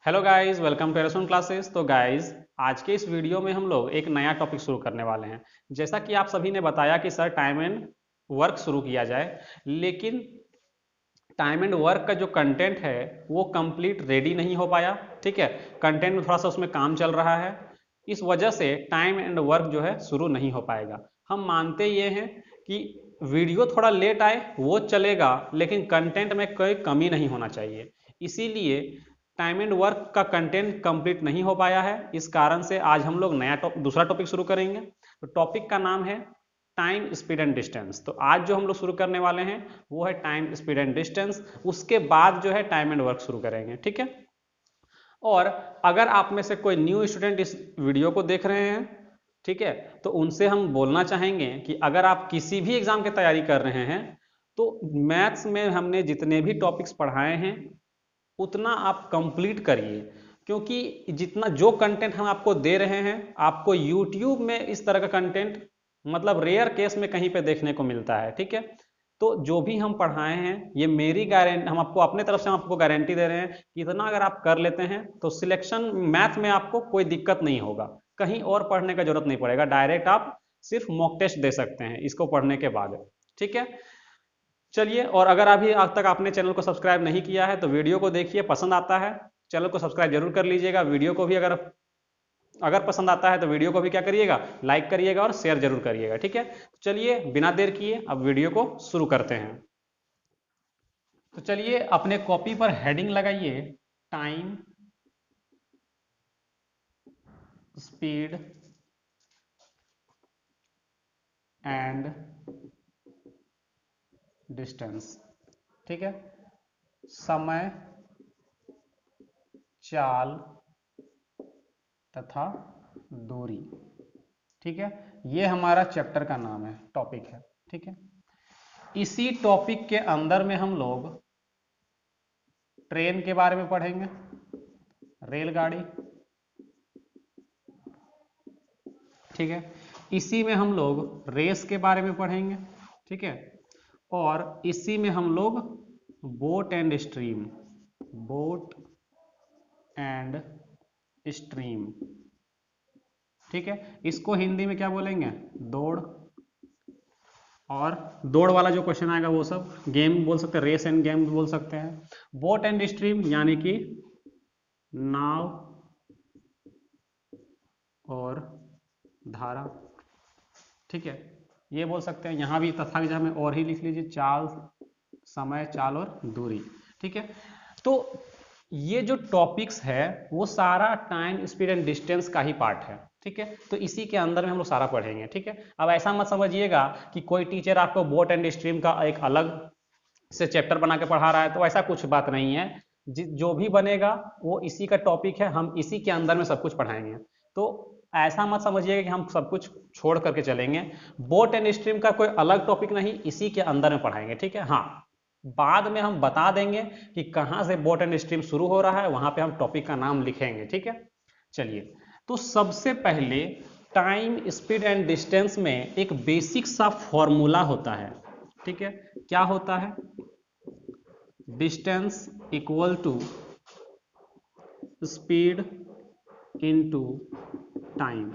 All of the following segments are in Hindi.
हेलो गाइस, वेलकम टू एरसोन क्लासेस। तो गाइस, आज के इस वीडियो में हम लोग एक नया टॉपिक शुरू करने वाले हैं। जैसा कि आप सभी ने बताया कि सर टाइम एंड वर्क शुरू किया जाए, लेकिन टाइम एंड वर्क का जो कंटेंट है वो कंप्लीट रेडी नहीं हो पाया। ठीक है, कंटेंट में थोड़ा सा उसमें काम चल रहा है, इस वजह से टाइम एंड वर्क जो है शुरू नहीं हो पाएगा। हम मानते ये हैं कि वीडियो थोड़ा लेट आए वो चलेगा, लेकिन कंटेंट में कोई कमी नहीं होना चाहिए। इसीलिए टाइम एंड वर्क का कंटेंट कंप्लीट नहीं हो पाया है। इस कारण से आज हम लोग दूसरा टॉपिक शुरू करेंगे। तो टॉपिक का नाम है टाइम, स्पीड एंड डिस्टेंस। तो आज जो हम लोग शुरू करने वाले हैं वो है टाइम, स्पीड एंड डिस्टेंस। उसके बाद जो है टाइम एंड वर्क शुरू करेंगे। ठीक है, और अगर आप में से कोई न्यू स्टूडेंट इस वीडियो को देख रहे हैं, ठीक है, तो उनसे हम बोलना चाहेंगे कि अगर आप किसी भी एग्जाम की तैयारी कर रहे हैं तो मैथ्स में हमने जितने भी टॉपिक्स पढ़ाए हैं उतना आप कंप्लीट करिए, क्योंकि जितना जो कंटेंट हम आपको दे रहे हैं आपको यूट्यूब में इस तरह का कंटेंट मतलब रेयर केस में कहीं पे देखने को मिलता है। ठीक है, तो जो भी हम पढ़ाए हैं ये मेरी गारंटी, हम आपको अपने तरफ से हम आपको गारंटी दे रहे हैं कि इतना अगर आप कर लेते हैं तो सिलेक्शन मैथ में आपको कोई दिक्कत नहीं होगा, कहीं और पढ़ने का जरूरत नहीं पड़ेगा, डायरेक्ट आप सिर्फ मॉक टेस्ट दे सकते हैं इसको पढ़ने के बाद। ठीक है, चलिए, और अगर अभी आज तक आपने चैनल को सब्सक्राइब नहीं किया है तो वीडियो को देखिए, पसंद आता है चैनल को सब्सक्राइब जरूर कर लीजिएगा। वीडियो को भी अगर अगर पसंद आता है तो वीडियो को भी क्या करिएगा, लाइक करिएगा और शेयर जरूर करिएगा। ठीक है, तो चलिए बिना देर किए अब वीडियो को शुरू करते हैं। तो चलिए अपने कॉपी पर हेडिंग लगाइए, टाइम, स्पीड एंड डिस्टेंस। ठीक है, समय, चाल तथा दूरी। ठीक है, ये हमारा चैप्टर का नाम है, टॉपिक है। ठीक है, इसी टॉपिक के अंदर में हम लोग ट्रेन के बारे में पढ़ेंगे, रेलगाड़ी। ठीक है, इसी में हम लोग रेस के बारे में पढ़ेंगे। ठीक है, और इसी में हम लोग boat and stream, boat and stream. ठीक है, इसको हिंदी में क्या बोलेंगे, दौड़। और दौड़ वाला जो क्वेश्चन आएगा वो सब गेम बोल सकते हैं, रेस एंड गेम बोल सकते हैं। बोट एंड स्ट्रीम यानी कि नाव और धारा। ठीक है, ये बोल सकते हैं। यहां भी तथा की जगह में और ही लिख लीजिए, चाल, समय, चाल और दूरी। ठीक है, तो ये जो टॉपिक्स है वो सारा टाइम, स्पीड एंड डिस्टेंस का ही पार्ट है। ठीक है, तो इसी के अंदर में हम लोग सारा पढ़ेंगे। ठीक है, अब ऐसा मत समझिएगा कि कोई टीचर आपको बोट एंड स्ट्रीम का एक अलग से चैप्टर बना के पढ़ा रहा है, तो ऐसा कुछ बात नहीं है। जो भी बनेगा वो इसी का टॉपिक है, हम इसी के अंदर में सब कुछ पढ़ाएंगे। तो ऐसा मत समझिएगा कि हम सब कुछ छोड़ करके चलेंगे। बोट एंड स्ट्रीम का कोई अलग टॉपिक नहीं, इसी के अंदर में पढ़ाएंगे। ठीक है, हाँ, बाद में हम बता देंगे कि कहां से बोट एंड स्ट्रीम शुरू हो रहा है, वहां पे हम टॉपिक का नाम लिखेंगे। ठीक है, चलिए, तो सबसे पहले टाइम, स्पीड एंड डिस्टेंस में एक बेसिक सा फॉर्मूला होता है। ठीक है, क्या होता है, distance equal to speed into time,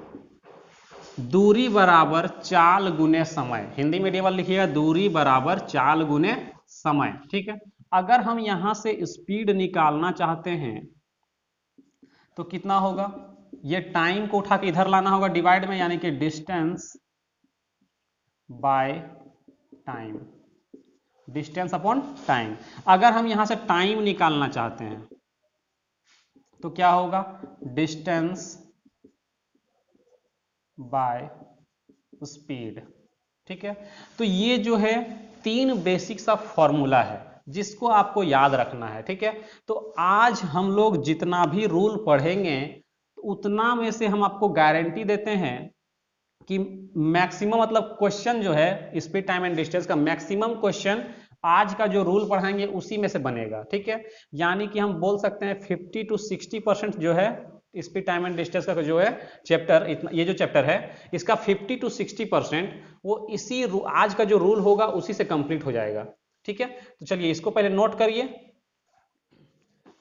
दूरी बराबर चाल गुने समय। हिंदी में टेबल लिखिएगा, दूरी बराबर चाल गुने समय। ठीक है, अगर हम यहां से स्पीड निकालना चाहते हैं तो कितना होगा, ये टाइम को उठा के इधर लाना होगा डिवाइड में, यानी कि distance by time, distance upon time. अगर हम यहां से टाइम निकालना चाहते हैं तो क्या होगा, डिस्टेंस बाय स्पीड। ठीक है, तो ये जो है तीन बेसिक सा फॉर्मूला है जिसको आपको याद रखना है। ठीक है, तो आज हम लोग जितना भी रूल पढ़ेंगे उतना में से हम आपको गारंटी देते हैं कि मैक्सिमम मतलब क्वेश्चन जो है स्पीड, टाइम एंड डिस्टेंस का मैक्सिमम क्वेश्चन आज का जो रूल पढ़ाएंगे उसी में से बनेगा। ठीक है, यानी कि हम बोल सकते हैं 50 to 60% जो है स्पीड, टाइम एंड डिस्टेंस का जो है चैप्टर, इतना ये जो चैप्टर है इसका 50 to 60% वो इसी आज का जो रूल होगा उसी से कंप्लीट हो जाएगा। ठीक है, तो चलिए इसको पहले नोट करिए।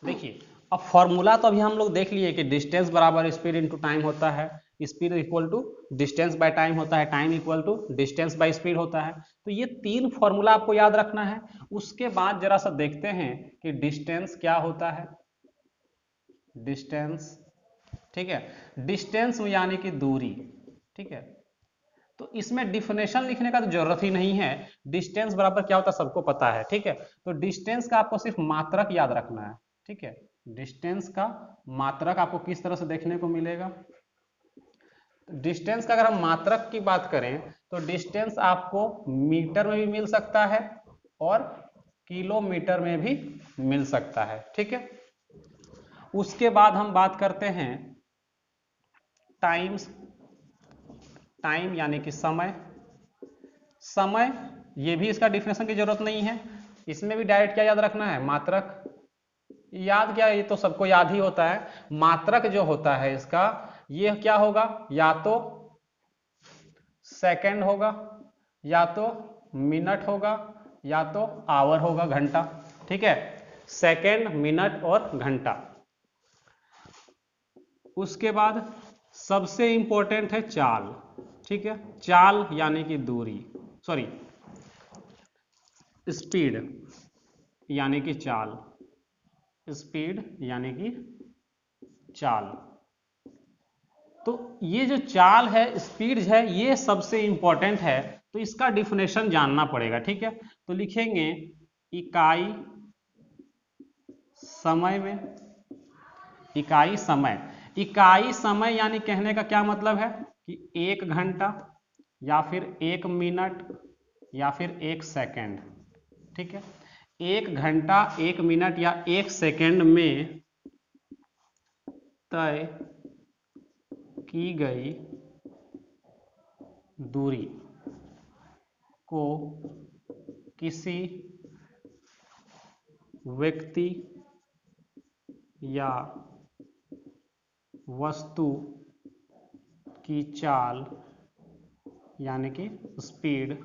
देखिए, अब फॉर्मूला तो अभी हम लोग देख लिए कि डिस्टेंस बराबर स्पीड इंटू टाइम होता है, speed equal to distance by time होता है, time equal to distance by speed होता है। तो ये 3 फॉर्मूला आपको याद रखना है। उसके बाद जरा सा देखते हैं कि डिस्टेंस क्या होता है। डिस्टेंस, ठीक है, डिस्टेंस यानी कि दूरी, ठीक है। तो इसमें डिफिनेशन लिखने का तो जरूरत ही नहीं है, डिस्टेंस बराबर क्या होता है सबको पता है, ठीक है। तो डिस्टेंस का आपको सिर्फ मात्रक याद रखना है, ठीक है। डिस्टेंस का मात्रक आपको किस तरह से देखने को मिलेगा। डिस्टेंस का अगर हम मात्रक की बात करें तो डिस्टेंस आपको मीटर में भी मिल सकता है और किलोमीटर में भी मिल सकता है, ठीक है। उसके बाद हम बात करते हैं टाइम्स, टाइम यानी कि समय। समय, ये भी इसका डिफिनेशन की जरूरत नहीं है, इसमें भी डायरेक्ट क्या याद रखना है, मात्रक। याद क्या, ये तो सबको याद ही होता है। मात्रक जो होता है इसका, ये क्या होगा, या तो सेकंड होगा, या तो मिनट होगा, या तो आवर होगा, घंटा, ठीक है। सेकंड, मिनट और घंटा। उसके बाद सबसे इंपॉर्टेंट है चाल, ठीक है। चाल यानी कि दूरी, सॉरी स्पीड यानी कि चाल, स्पीड यानी कि चाल। तो ये जो चाल है, स्पीड है, ये सबसे इंपॉर्टेंट है, तो इसका डिफिनेशन जानना पड़ेगा, ठीक है। तो लिखेंगे इकाई समय में, इकाई समय। इकाई समय यानी कहने का क्या मतलब है कि 1 घंटा या फिर 1 मिनट या फिर 1 सेकंड, ठीक है। 1 घंटा, 1 मिनट या 1 सेकंड में तय की गई दूरी को किसी व्यक्ति या वस्तु की चाल यानी कि स्पीड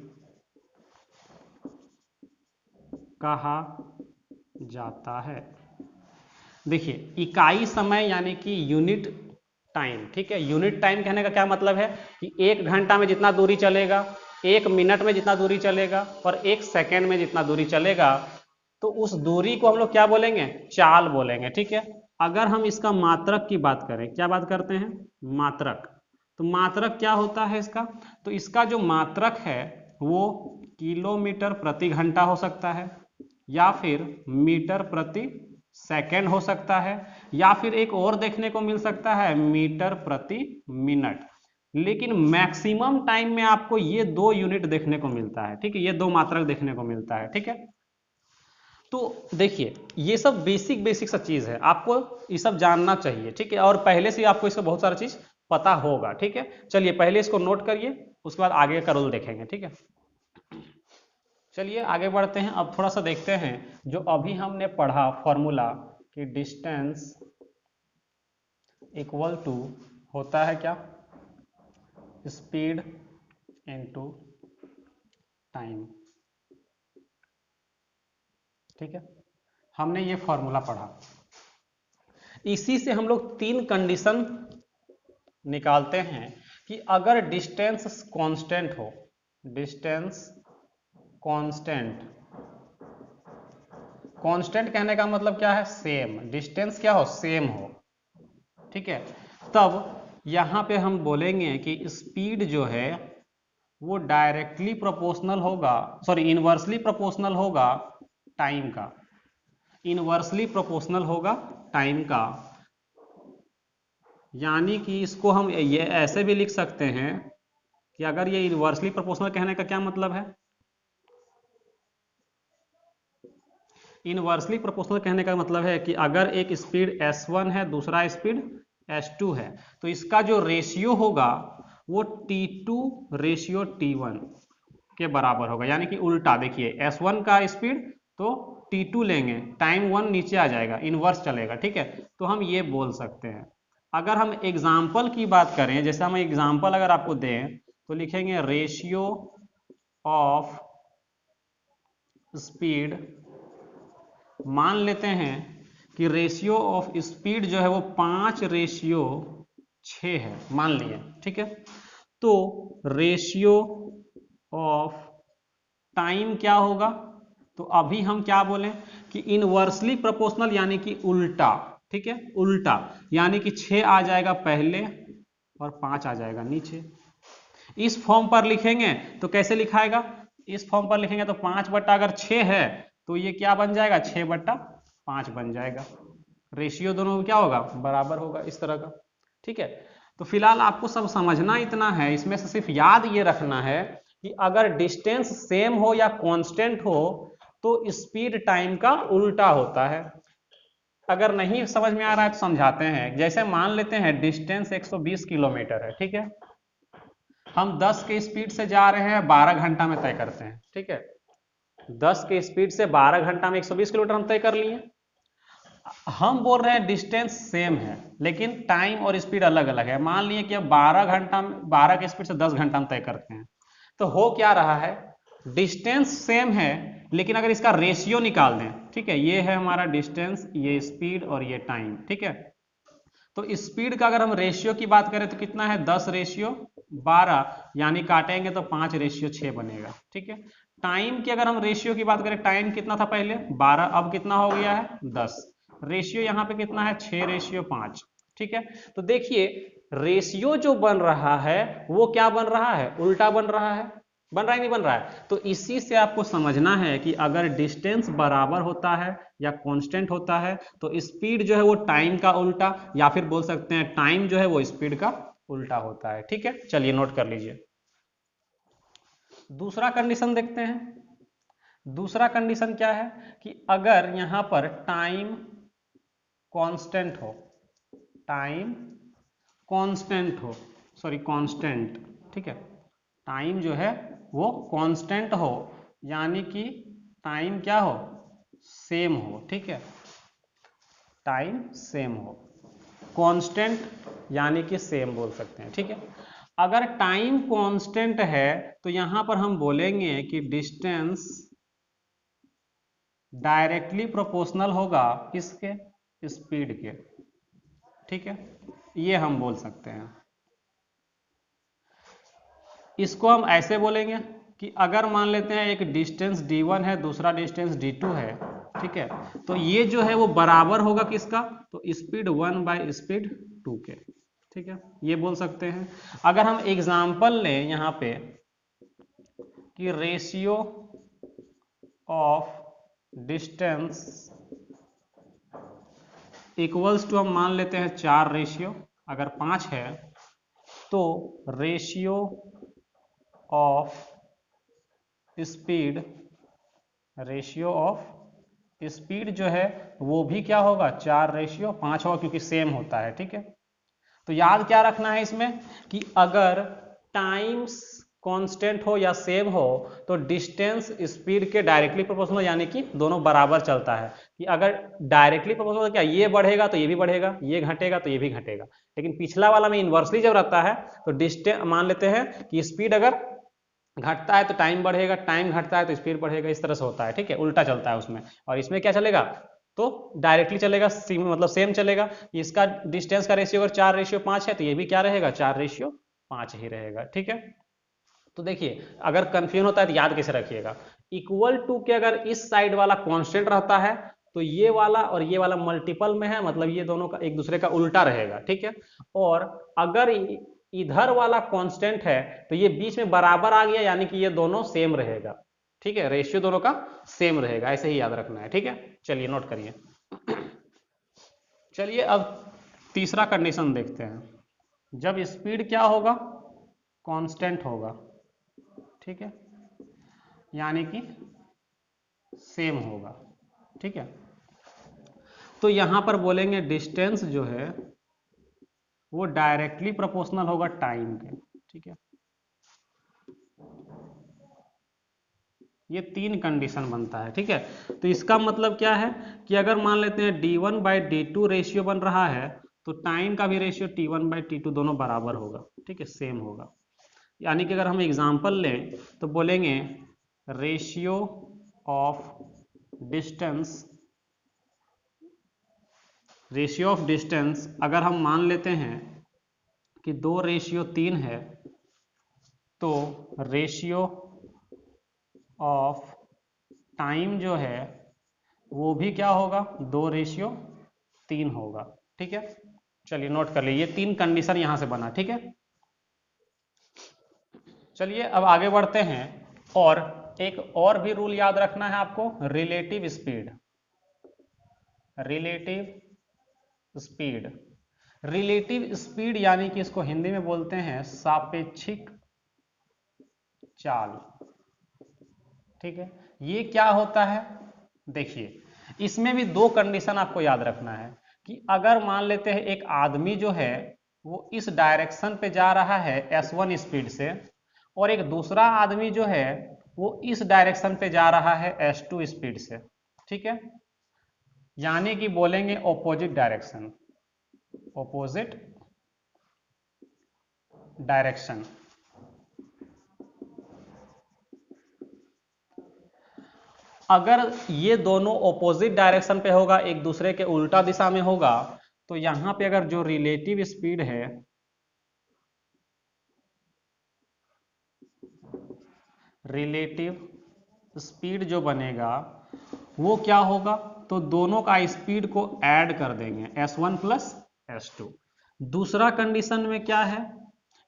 कहा जाता है। देखिए, इकाई समय यानी कि यूनिट टाइम, ठीक है। यूनिट टाइम कहने का क्या मतलब है कि 1 घंटा में जितना दूरी चलेगा, 1 मिनट में जितना दूरी चलेगा और 1 सेकंड में जितना दूरी चलेगा, तो उस दूरी को हम लोग क्या बोलेंगे, चाल बोलेंगे, ठीक है। अगर हम इसका मात्रक की बात करें, क्या बात करते हैं, मात्रक, तो मात्रक क्या होता है इसका, तो इसका जो मात्रक है वो किलोमीटर प्रति घंटा हो सकता है, या फिर मीटर प्रति सेकंड हो सकता है, या फिर एक और देखने को मिल सकता है मीटर प्रति मिनट। लेकिन मैक्सिमम टाइम में आपको ये 2 यूनिट देखने को मिलता है, ठीक है, ये 2 मात्रक देखने को मिलता है, ठीक है। तो देखिए, ये सब बेसिक बेसिक सा चीज है, आपको ये सब जानना चाहिए, ठीक है। और पहले से आपको इसका बहुत सारा चीज पता होगा, ठीक है। चलिए पहले इसको नोट करिए, उसके बाद आगे का रूल देखेंगे, ठीक है। चलिए आगे बढ़ते हैं। अब थोड़ा सा देखते हैं जो अभी हमने पढ़ा फॉर्मूला कि डिस्टेंस इक्वल टू होता है क्या, स्पीड इनटू टाइम, ठीक है। हमने ये फॉर्मूला पढ़ा, इसी से हम लोग 3 कंडीशन निकालते हैं कि अगर डिस्टेंस कांस्टेंट हो, डिस्टेंस कांस्टेंट, कांस्टेंट कहने का मतलब क्या है, सेम, डिस्टेंस क्या हो, सेम हो, ठीक है। तब यहां पे हम बोलेंगे कि स्पीड जो है वो डायरेक्टली प्रोपोर्शनल होगा, सॉरी इनवर्सली प्रोपोर्शनल होगा टाइम का, इनवर्सली प्रोपोर्शनल होगा टाइम का। यानी कि इसको हम ये ऐसे भी लिख सकते हैं कि अगर ये इनवर्सली प्रोपोर्शनल कहने का क्या मतलब है, इनवर्सली प्रोपोर्शनल कहने का मतलब है कि अगर एक स्पीड s1 है, दूसरा स्पीड s2 है, तो इसका जो रेशियो होगा वो t2 रेशियो t1 के बराबर होगा। यानी कि उल्टा, देखिए s1 का स्पीड तो t2 लेंगे, टाइम 1 नीचे आ जाएगा, इनवर्स चलेगा, ठीक है। तो हम ये बोल सकते हैं। अगर हम एग्जाम्पल की बात करें, जैसे हम एग्जाम्पल अगर आपको दें तो लिखेंगे रेशियो ऑफ स्पीड, मान लेते हैं कि रेशियो ऑफ स्पीड जो है वो 5:6 है, मान लिए, ठीक है। तो रेशियो ऑफ टाइम क्या होगा? तो अभी हम क्या बोलें कि इनवर्सली प्रोपोर्शनल यानी कि उल्टा, ठीक है, उल्टा, यानी कि 6 आ जाएगा पहले और 5 आ जाएगा नीचे। इस फॉर्म पर लिखेंगे तो कैसे लिखाएगा? इस फॉर्म पर लिखेंगे तो 5 बट्टा अगर 6 है तो ये क्या बन जाएगा? 6/5 बन जाएगा। रेशियो दोनों क्या होगा? बराबर होगा, इस तरह का, ठीक है। तो फिलहाल आपको सब समझना इतना है, इसमें से सिर्फ याद ये रखना है कि अगर डिस्टेंस सेम हो या कांस्टेंट हो तो स्पीड टाइम का उल्टा होता है। अगर नहीं समझ में आ रहा है तो समझाते हैं। जैसे मान लेते हैं डिस्टेंस 120 किलोमीटर है, ठीक है, हम 10 के स्पीड से जा रहे हैं, 12 घंटा में तय करते हैं, ठीक है। 10 के स्पीड से 12 घंटा में 120 किलोमीटर हम तय कर लिए। हम बोल रहे हैं डिस्टेंस सेम है लेकिन टाइम और स्पीड अलग अलग है। मान लिए कि अब 12 घंटा में 12 के स्पीड से 10 घंटा में तय करते हैं, तो हो क्या रहा है? डिस्टेंस सेम है लेकिन अगर इसका रेशियो निकाल दें, ठीक है, ये है हमारा डिस्टेंस, ये स्पीड और ये टाइम, ठीक है। तो स्पीड का अगर हम रेशियो की बात करें तो कितना है? 10:12, यानी काटेंगे तो 5:6 बनेगा, ठीक है। टाइम की अगर हम रेशियो की बात करें, टाइम कितना था पहले? 12, अब कितना हो गया है? 10। रेशियो यहाँ पे कितना है? 6:5, ठीक है। तो देखिए रेशियो जो बन रहा है वो क्या बन रहा है? उल्टा बन रहा है। बन रहा है नहीं बन रहा है? तो इसी से आपको समझना है कि अगर डिस्टेंस बराबर होता है या कांस्टेंट होता है तो स्पीड जो है वो टाइम का उल्टा, या फिर बोल सकते हैं टाइम जो है वो स्पीड का उल्टा होता है, ठीक है। चलिए नोट कर लीजिए। दूसरा कंडीशन देखते हैं। दूसरा कंडीशन क्या है कि अगर यहां पर टाइम कांस्टेंट हो, टाइम कांस्टेंट हो, सॉरी कांस्टेंट, ठीक है, टाइम जो है वो कांस्टेंट हो, यानी कि टाइम क्या हो? सेम हो, ठीक है, टाइम सेम हो। कांस्टेंट यानी कि सेम बोल सकते हैं, ठीक है। अगर टाइम कांस्टेंट है तो यहां पर हम बोलेंगे कि डिस्टेंस डायरेक्टली प्रोपोर्शनल होगा किसके? स्पीड के, ठीक है, ये हम बोल सकते हैं। इसको हम ऐसे बोलेंगे कि अगर मान लेते हैं एक डिस्टेंस d1 है, दूसरा डिस्टेंस d2 है, ठीक है, तो ये जो है वो बराबर होगा किसका? तो स्पीड 1 बाय स्पीड 2 के, ठीक है, ये बोल सकते हैं। अगर हम एग्जांपल लें यहाँ पे कि ratio of distance equals to, हम मान लेते हैं 4 रेशियो, अगर 5 है तो ratio of speed, ratio of speed जो है वो भी क्या होगा? 4:5 होगा, क्योंकि सेम होता है, ठीक है। तो याद क्या रखना है इसमें कि अगर टाइम्स कांस्टेंट हो या सेम हो तो डिस्टेंस स्पीड के डायरेक्टली प्रोपोर्शनल, यानी कि दोनों बराबर चलता है। कि अगर डायरेक्टली प्रोपोर्शनल क्या, ये बढ़ेगा तो ये भी बढ़ेगा, ये घटेगा तो ये भी घटेगा, लेकिन पिछला वाला में इन्वर्सली जब रहता है तो डिस्टेंस, मान लेते हैं कि स्पीड अगर घटता है तो टाइम बढ़ेगा, टाइम घटता है तो स्पीड बढ़ेगा, इस तरह से होता है, ठीक है, उल्टा चलता है उसमें। और इसमें क्या चलेगा? तो डायरेक्टली चलेगा, मतलब सेम चलेगा। इसका डिस्टेंस का रेशियो अगर 4:5 है तो ये भी क्या रहेगा? 4:5 ही रहेगा, ठीक है। तो देखिए अगर कंफ्यूजन होता है तो याद कैसे रखिएगा, इक्वल टू के अगर इस साइड वाला कांस्टेंट रहता है तो ये वाला और ये वाला मल्टीपल में है, मतलब ये दोनों का एक दूसरे का उल्टा रहेगा, ठीक है। और अगर इधर वाला कांस्टेंट है तो ये बीच में बराबर आ गया, यानी कि ये दोनों सेम रहेगा, ठीक है, रेशियो दोनों का सेम रहेगा, ऐसे ही याद रखना है, ठीक है। चलिए नोट करिए। चलिए अब तीसरा कंडीशन देखते हैं। जब स्पीड क्या होगा? कांस्टेंट होगा, ठीक है, यानी कि सेम होगा, ठीक है। तो यहां पर बोलेंगे डिस्टेंस जो है वो डायरेक्टली प्रोपोर्शनल होगा टाइम के, ठीक है। ये 3 कंडीशन बनता है, ठीक है। तो इसका मतलब क्या है कि अगर मान लेते हैं d1/d2 रेशियो बन रहा है तो टाइम का भी रेशियो t1/t2 दोनों बराबर होगा, ठीक है, सेम होगा। यानी कि अगर हम एग्जांपल लें तो बोलेंगे ratio of distance ratio of distance अगर हम मान लेते हैं कि 2:3 है, तो रेशियो ऑफ टाइम जो है वो भी क्या होगा, 2:3 होगा। ठीक है, चलिए नोट कर लीजिए, 3 कंडीशन यहां से बना। ठीक है, चलिए अब आगे बढ़ते हैं। और एक और भी रूल याद रखना है आपको, relative speed. Relative speed, relative speed यानी कि इसको हिंदी में बोलते हैं सापेक्षिक चाल। ठीक है, ये क्या होता है, देखिए इसमें भी 2 कंडीशन आपको याद रखना है कि अगर मान लेते हैं एक आदमी जो है वो इस डायरेक्शन पे जा रहा है S1 स्पीड से, और एक दूसरा आदमी जो है वो इस डायरेक्शन पे जा रहा है S2 स्पीड से। ठीक है, यानी कि बोलेंगे ऑपोजिट डायरेक्शन, ऑपोजिट डायरेक्शन। अगर ये दोनों ऑपोजिट डायरेक्शन पे होगा, एक दूसरे के उल्टा दिशा में होगा, तो यहां पे अगर जो रिलेटिव स्पीड है, रिलेटिव स्पीड जो बनेगा वो क्या होगा, तो दोनों का स्पीड को ऐड कर देंगे S1 प्लस S2। दूसरा कंडीशन में क्या है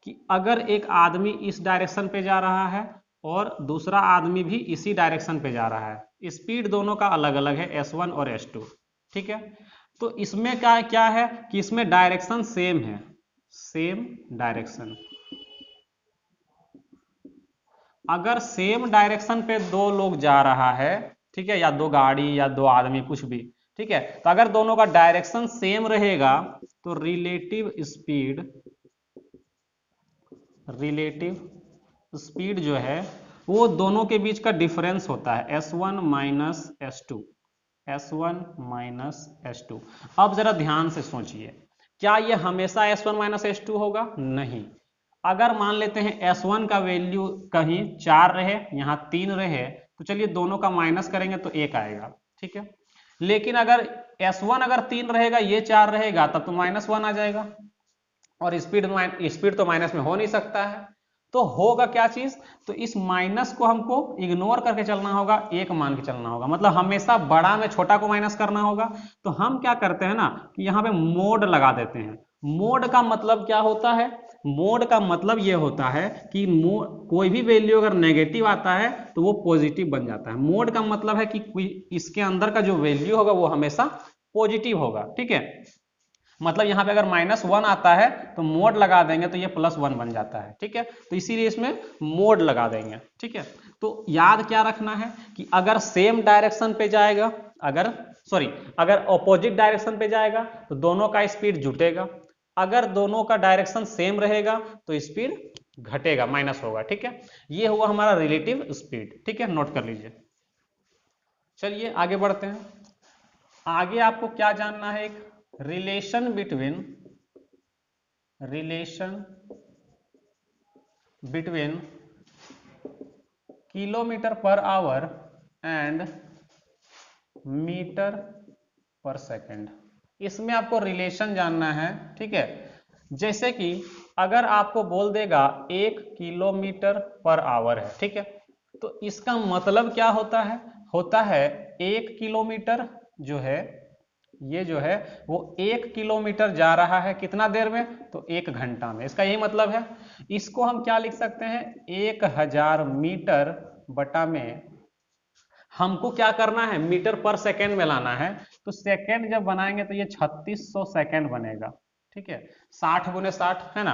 कि अगर एक आदमी इस डायरेक्शन पे जा रहा है और दूसरा आदमी भी इसी डायरेक्शन पे जा रहा है, स्पीड दोनों का अलग अलग है S1 और S2। ठीक है, तो इसमें क्या है कि इसमें डायरेक्शन सेम है, सेम डायरेक्शन। अगर सेम डायरेक्शन पे 2 लोग जा रहा है, ठीक है, या 2 गाड़ी या 2 आदमी कुछ भी, ठीक है, तो अगर दोनों का डायरेक्शन सेम रहेगा तो रिलेटिव स्पीड जो है वो दोनों के बीच का डिफरेंस होता है S1 minus S2, S1 minus S2। अब जरा ध्यान से सोचिए, क्या ये हमेशा S1 माइनस S2 होगा? नहीं। अगर मान लेते हैं S1 का वैल्यू कहीं 4 रहे, यहाँ 3 रहे, तो चलिए दोनों का माइनस करेंगे तो 1 आएगा। ठीक है, लेकिन अगर S1 अगर 3 रहेगा, ये 4 रहेगा, तब तो -1 आ जाएगा, और स्पीड तो माइनस में हो नहीं सकता है। तो होगा क्या चीज, तो इस माइनस को हमको इग्नोर करके चलना होगा, 1 मान के चलना होगा, मतलब हमेशा बड़ा में छोटा को माइनस करना होगा। तो हम क्या करते हैं ना कि यहाँ पे मोड लगा देते हैं। मोड का मतलब क्या होता है, मोड का मतलब ये होता है कि कोई भी वैल्यू अगर नेगेटिव आता है तो वो पॉजिटिव बन जाता है। मोड का मतलब है कि इसके अंदर का जो वैल्यू होगा वो हमेशा पॉजिटिव होगा। ठीक है, मतलब यहाँ पे अगर -1 आता है तो मोड लगा देंगे तो ये +1 बन जाता है। ठीक है, तो इसीलिए इसमें मोड लगा देंगे। ठीक है, तो याद क्या रखना है कि अगर सेम डायरेक्शन पे जाएगा, अगर ऑपोजिट डायरेक्शन पे जाएगा तो दोनों का स्पीड जुटेगा, अगर दोनों का डायरेक्शन सेम रहेगा तो स्पीड घटेगा, माइनस होगा। ठीक है, ये हुआ हमारा रिलेटिव स्पीड। ठीक है, नोट कर लीजिए। चलिए आगे बढ़ते हैं। आगे आपको क्या जानना है, एक relation between kilometre per hour and metre per second. इसमें आपको रिलेशन जानना है। ठीक है, जैसे कि अगर आपको बोल देगा 1 किलोमीटर पर आवर है, ठीक है, तो इसका मतलब क्या होता है 1 किलोमीटर जो है, ये जो है वो 1 किलोमीटर जा रहा है कितना देर में, तो 1 घंटा में। इसका यही मतलब है। इसको हम क्या लिख सकते हैं, 1000 मीटर बटा में हमको क्या करना है, मीटर पर सेकेंड में लाना है। तो सेकेंड जब बनाएंगे तो ये 3600 सेकेंड बनेगा। ठीक है, 60 गुने 60 है ना,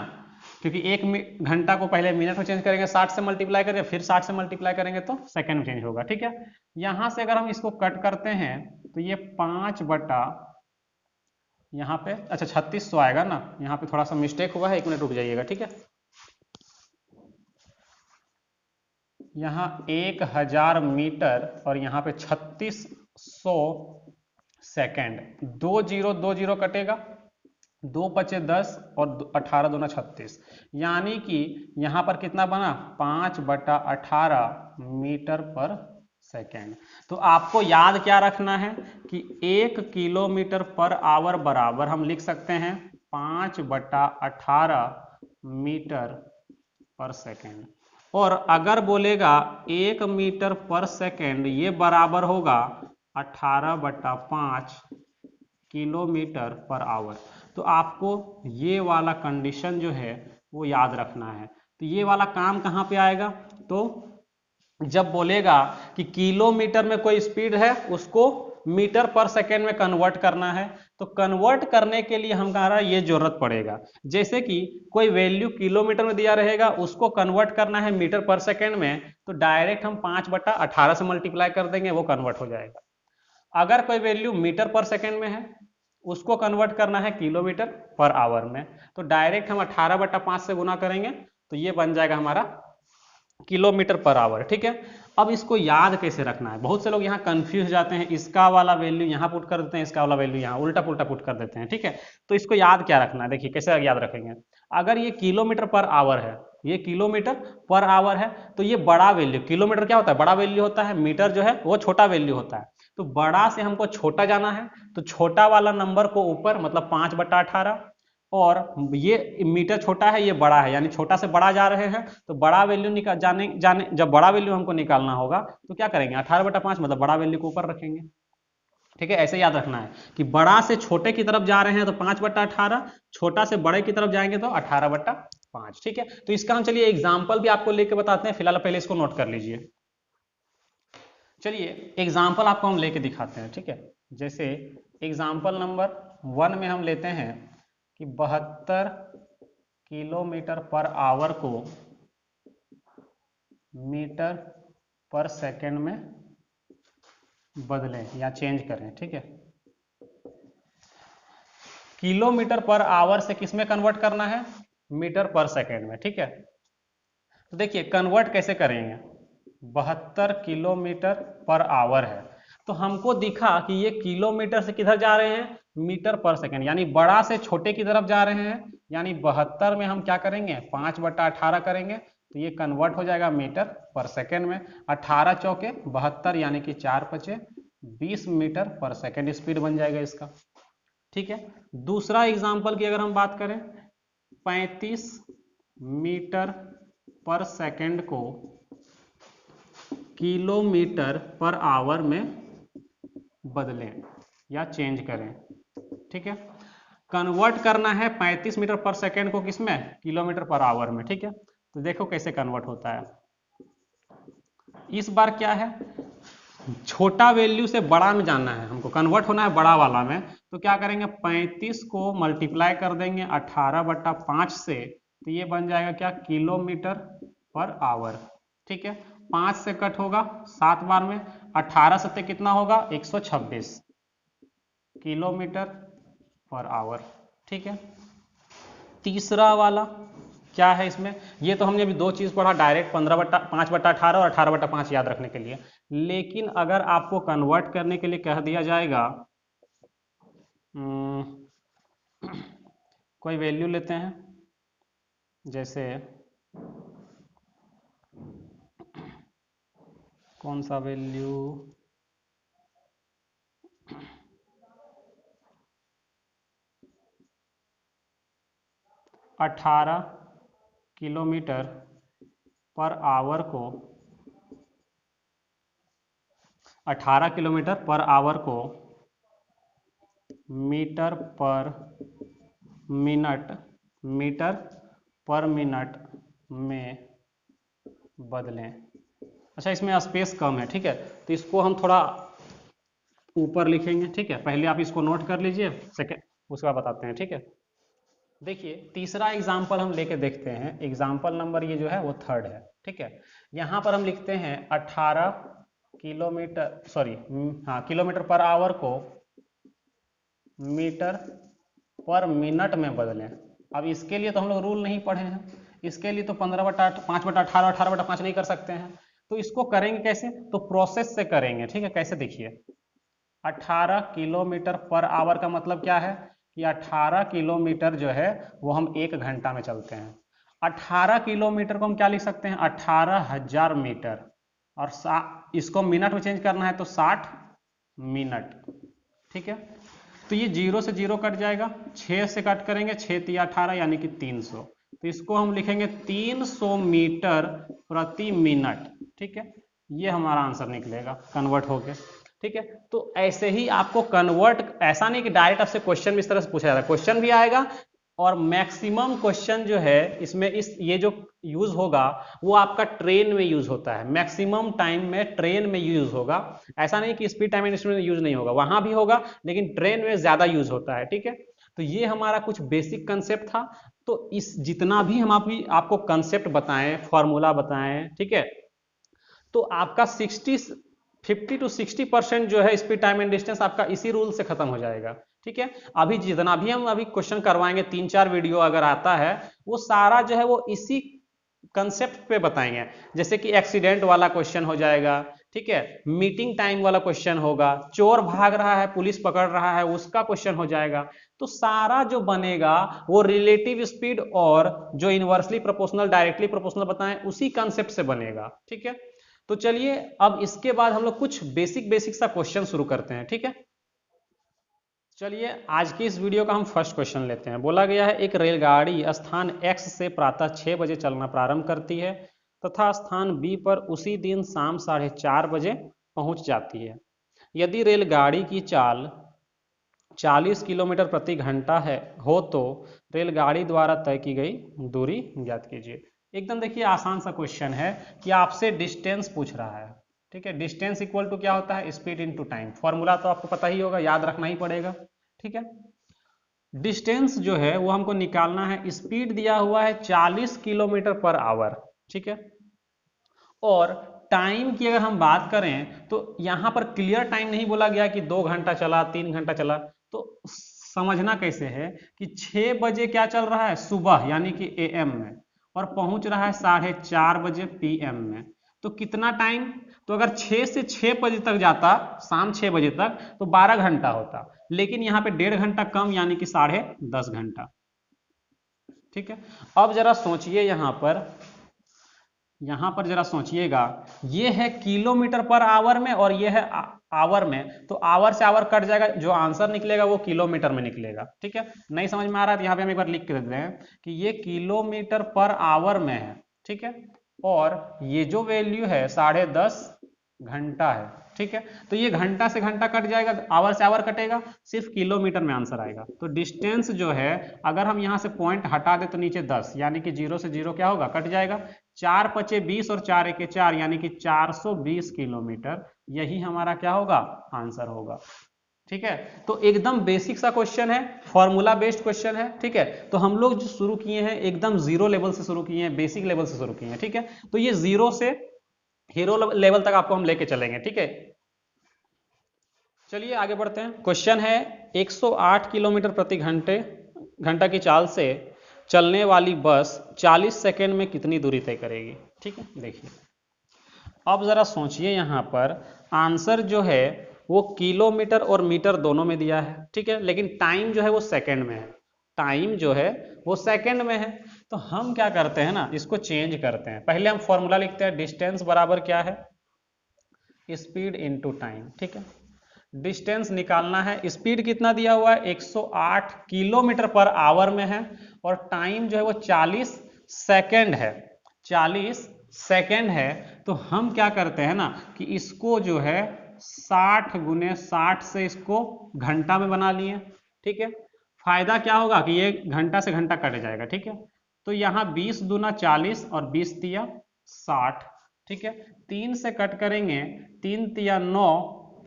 क्योंकि 1 घंटा को पहले मिनट में चेंज करेंगे, 60 से मल्टीप्लाई करेंगे, फिर 60 से मल्टीप्लाई करेंगे तो सेकेंड में चेंज होगा। ठीक है, यहां से अगर हम इसको कट करते हैं तो ये 5 बटा, यहाँ पे अच्छा 3600 आएगा ना, यहाँ पे थोड़ा सा मिस्टेक हुआ है, 1 मिनट रुक जाइएगा। ठीक है, यहाँ 1000 मीटर और यहाँ पे 3600 सेकेंड, 2 जीरो 2 जीरो कटेगा, 2 पचे 10 और 18 दूना 36, यानी कि यहाँ पर कितना बना, 5 बटा 18 मीटर पर सेकेंड। तो आपको याद क्या रखना है कि 1 किलोमीटर पर आवर बराबर हम लिख सकते हैं 5/18 मीटर पर सेकेंड। और अगर बोलेगा 1 मीटर पर सेकेंड ये बराबर होगा 18/5 किलोमीटर पर आवर। तो आपको ये वाला कंडीशन जो है वो याद रखना है। तो ये वाला काम कहाँ पे आएगा, तो जब बोलेगा कि किलोमीटर में कोई स्पीड है उसको मीटर पर सेकेंड में कन्वर्ट करना है, तो कन्वर्ट करने के लिए हमारा ये जरूरत पड़ेगा। जैसे कि कोई वैल्यू किलोमीटर में दिया रहेगा उसको कन्वर्ट करना है मीटर पर सेकेंड में, तो डायरेक्ट हम 5/18 से मल्टीप्लाई कर देंगे, वो कन्वर्ट हो जाएगा। अगर कोई वैल्यू मीटर पर सेकेंड में है उसको कन्वर्ट करना है किलोमीटर पर आवर में, तो डायरेक्ट हम 18/5 से गुना करेंगे, तो ये बन जाएगा हमारा किलोमीटर पर आवर। ठीक है, अब इसको याद कैसे रखना है, बहुत से लोग यहाँ कंफ्यूज जाते हैं, इसका वाला वैल्यू यहाँ पुट कर देते हैं, इसका वाला वैल्यू यहाँ उल्टा पुल्टा पुट कर देते हैं। ठीक है, तो इसको याद क्या रखना है, देखिए कैसे याद रखेंगे। अगर ये किलोमीटर पर आवर है, ये किलोमीटर पर आवर है, तो ये बड़ा वैल्यू, किलोमीटर क्या होता है, बड़ा वैल्यू होता है, मीटर जो है वो छोटा वैल्यू होता है। तो बड़ा से हमको छोटा जाना है, तो छोटा वाला नंबर को ऊपर मतलब 5/18, और ये मीटर छोटा है ये बड़ा है, यानी छोटा से बड़ा जा रहे हैं, तो बड़ा वैल्यू निकाल जाने जब बड़ा वैल्यू हमको निकालना होगा तो क्या करेंगे, 18/5 मतलब बड़ा वैल्यू को ऊपर रखेंगे। ठीक है, ऐसे याद रखना है कि बड़ा से छोटे की तरफ जा रहे हैं तो 5/18, छोटा से बड़े की तरफ जाएंगे तो 18/5। ठीक है, तो इसका हम चलिए एग्जाम्पल भी आपको लेके बताते हैं, फिलहाल पहले इसको नोट कर लीजिए। चलिए एग्जाम्पल आपको हम लेके दिखाते हैं। ठीक है, जैसे एग्जाम्पल नंबर 1 में हम लेते हैं कि 72 किलोमीटर पर आवर को मीटर पर सेकेंड में बदलें या चेंज करें। ठीक है, किलोमीटर पर आवर से किस में कन्वर्ट करना है, मीटर पर सेकेंड में। ठीक है, तो देखिए कन्वर्ट कैसे करेंगे, 72 किलोमीटर पर आवर है, तो हमको दिखा कि ये किलोमीटर से किधर जा रहे हैं, मीटर पर सेकेंड, यानी बड़ा से छोटे की तरफ जा रहे हैं, यानी 72 में हम क्या करेंगे 5/18 करेंगे, तो ये कन्वर्ट हो जाएगा मीटर पर सेकेंड में। 18 चौके 72 यानी कि 4×5 20 मीटर पर सेकेंड स्पीड बन जाएगा इसका। ठीक है, दूसरा एग्जाम्पल की अगर हम बात करें, 35 मीटर पर सेकेंड को किलोमीटर पर आवर में बदलें या चेंज करें। ठीक है, कन्वर्ट करना है 35 मीटर पर सेकेंड को किसमें, किलोमीटर पर आवर में। ठीक है, तो देखो कैसे कन्वर्ट होता है। इस बार क्या है, छोटा वैल्यू से बड़ा में जाना है हमको, कन्वर्ट होना है बड़ा वाला में, तो क्या करेंगे 35 को मल्टीप्लाई कर देंगे 18/5 से, तो ये बन जाएगा क्या, किलोमीटर पर आवर। ठीक है, 5 से कट होगा 7 बार में, 18 सत्ते कितना होगा 126 किलोमीटर पर आवर। ठीक है, तीसरा वाला क्या है इसमें, ये तो हमने अभी दो चीज पढ़ा डायरेक्ट, 5/18 और 18/5 याद रखने के लिए। लेकिन अगर आपको कन्वर्ट करने के लिए कह दिया जाएगा, कोई वैल्यू लेते हैं, जैसे कौन सा वैल्यू, 18 किलोमीटर पर आवर को 18 किलोमीटर पर आवर को मीटर पर मिनट में बदलें। अच्छा, इसमें स्पेस कम है। ठीक है, तो इसको हम थोड़ा ऊपर लिखेंगे। ठीक है, पहले आप इसको नोट कर लीजिए, सेकेंड उसके बाद बताते हैं। ठीक है, देखिए तीसरा एग्जाम्पल हम लेके देखते हैं, एग्जाम्पल नंबर ये जो है वो 3rd है। ठीक है, यहाँ पर हम लिखते हैं 18 किलोमीटर किलोमीटर पर आवर को मीटर पर मिनट में बदलें। अब इसके लिए तो हम लोग रूल नहीं पढ़े हैं, इसके लिए तो 5/18 18/5 नहीं कर सकते हैं, तो इसको करेंगे कैसे, तो प्रोसेस से करेंगे। ठीक है, कैसे देखिए, 18 किलोमीटर पर आवर का मतलब क्या है कि 18 किलोमीटर जो है वो हम 1 घंटा में चलते हैं। 18 किलोमीटर को हम क्या लिख सकते हैं, 18,000 मीटर। और इसको मिनट में चेंज करना है तो 60 मिनट। ठीक है, तो ये 0 से 0 कट जाएगा, 6 से कट करेंगे, 6 तिया 18 यानी कि 300। तो इसको हम लिखेंगे 300 मीटर प्रति मिनट। ठीक है, ये हमारा आंसर निकलेगा कन्वर्ट होके। ठीक है, तो ऐसे ही आपको कन्वर्ट, ऐसा नहीं कि डायरेक्ट आपसे क्वेश्चन भी इस तरह से पूछा जाता है, क्वेश्चन भी आएगा और मैक्सिमम क्वेश्चन जो है इसमें ये जो यूज होगा वो आपका ट्रेन में यूज होता है, मैक्सिमम टाइम में ट्रेन में यूज होगा। ऐसा नहीं कि स्पीड टाइम इंस्ट्रूमेंट में यूज नहीं होगा, वहां भी होगा लेकिन ट्रेन में ज्यादा यूज होता है। ठीक है, तो ये हमारा कुछ बेसिक कंसेप्ट था। तो इस जितना भी हम आपको कंसेप्ट बताएं, फॉर्मूला बताएं, ठीक है, तो आपका 50 to 60% जो है स्पीड टाइम एंड डिस्टेंस आपका इसी रूल से खत्म हो जाएगा। ठीक है, अभी जितना भी हम अभी क्वेश्चन करवाएंगे, 3-4 वीडियो अगर आता है, वो सारा जो है वो इसी कंसेप्ट पे बताएंगे। जैसे कि एक्सीडेंट वाला क्वेश्चन हो जाएगा, ठीक है, मीटिंग टाइम वाला क्वेश्चन होगा, चोर भाग रहा है पुलिस पकड़ रहा है उसका क्वेश्चन हो जाएगा। तो सारा जो बनेगा वो रिलेटिव स्पीड और जो इनवर्सली प्रोपोर्शनल डायरेक्टली प्रोपोर्शनल बताएं उसी कंसेप्ट से बनेगा। ठीक है, तो चलिए अब इसके बाद हम लोग कुछ बेसिक सा क्वेश्चन शुरू करते हैं। ठीक है, चलिए आज की इस वीडियो का हम फर्स्ट क्वेश्चन लेते हैं। बोला गया है एक रेलगाड़ी स्थान X से प्रातः 6 बजे चलना प्रारंभ करती है तथा स्थान B पर उसी दिन शाम 4:30 बजे पहुंच जाती है। यदि रेलगाड़ी की चाल 40 किलोमीटर प्रति घंटा हो तो रेलगाड़ी द्वारा तय की गई दूरी ज्ञात कीजिए। एकदम देखिए आसान सा क्वेश्चन है कि आपसे डिस्टेंस पूछ रहा है। ठीक है, डिस्टेंस इक्वल टू क्या होता है, स्पीड इनटू टाइम। फॉर्मूला तो आपको पता ही होगा, याद रखना ही पड़ेगा। ठीक है, डिस्टेंस जो है वो हमको निकालना है, स्पीड दिया हुआ है 40 किलोमीटर पर आवर। ठीक है, और टाइम की अगर हम बात करें तो यहां पर क्लियर टाइम नहीं बोला गया कि 2 घंटा चला 3 घंटा चला, तो समझना कैसे है कि 6 बजे क्या चल रहा है, सुबह यानी कि AM में, और पहुंच रहा है 4:30 बजे PM में। तो कितना टाइम, तो अगर 6 से 6 बजे तक जाता, शाम 6 बजे तक, तो 12 घंटा होता, लेकिन यहाँ पे 1.5 घंटा कम यानी कि 10.5 घंटा। ठीक है, अब जरा सोचिए यहां पर जरा सोचिएगा, ये है किलोमीटर पर आवर में और ये है आवर में, तो आवर से आवर कट जाएगा, जो आंसर निकलेगा वो किलोमीटर में निकलेगा। ठीक है, नहीं समझ में आ रहा है तो यहाँ पे हम एक बार लिख के दे रहे हैं कि ये किलोमीटर पर आवर में है। ठीक है, और ये जो वैल्यू है 10.5 घंटा है। ठीक है, तो ये घंटा से घंटा कट जाएगा, आवर से आवर कटेगा, सिर्फ किलोमीटर में आंसर आएगा। तो डिस्टेंस जो है अगर हम यहां से पॉइंट हटा दे तो नीचे 10 यानी कि 0 से 0 क्या होगा, कट जाएगा। 4 पचे 20 और 4 एके 4 यानी कि 420 किलोमीटर, यही हमारा क्या होगा, आंसर होगा। ठीक है, तो एकदम बेसिक सा क्वेश्चन है, फॉर्मूला बेस्ड क्वेश्चन है। ठीक है, तो हम लोग जो शुरू किए हैं एकदम जीरो लेवल से शुरू किए हैं, बेसिक लेवल से शुरू किए हैं। ठीक है, तो ये जीरो से हीरो लेवल तक आपको हम लेके चलेंगे। ठीक है, चलिए आगे बढ़ते हैं। क्वेश्चन है 108 किलोमीटर प्रति घंटा की चाल से चलने वाली बस 40 सेकेंड में कितनी दूरी तय करेगी। ठीक है, देखिए अब जरा सोचिए, यहां पर आंसर जो है वो किलोमीटर और मीटर दोनों में दिया है। ठीक है, लेकिन टाइम जो है वो सेकंड में है, टाइम जो है वो सेकंड में है। तो हम क्या करते हैं ना, इसको चेंज करते हैं। पहले हम फॉर्मूला लिखते हैं, डिस्टेंस बराबर क्या है, स्पीड इनटू टाइम। ठीक है, डिस्टेंस निकालना है, स्पीड कितना दिया हुआ है 108 किलोमीटर पर आवर में है, और टाइम जो है वो 40 सेकंड है, 40 सेकंड है। तो हम क्या करते हैं ना कि इसको जो है 60 गुने 60 से इसको घंटा में बना लिए। ठीक है, फायदा क्या होगा कि ये घंटा से घंटा कट जाएगा। ठीक है, तो यहाँ 20 दूना 40 और 20 तिया 60। ठीक है, 3 से कट करेंगे, 3 तिया 9,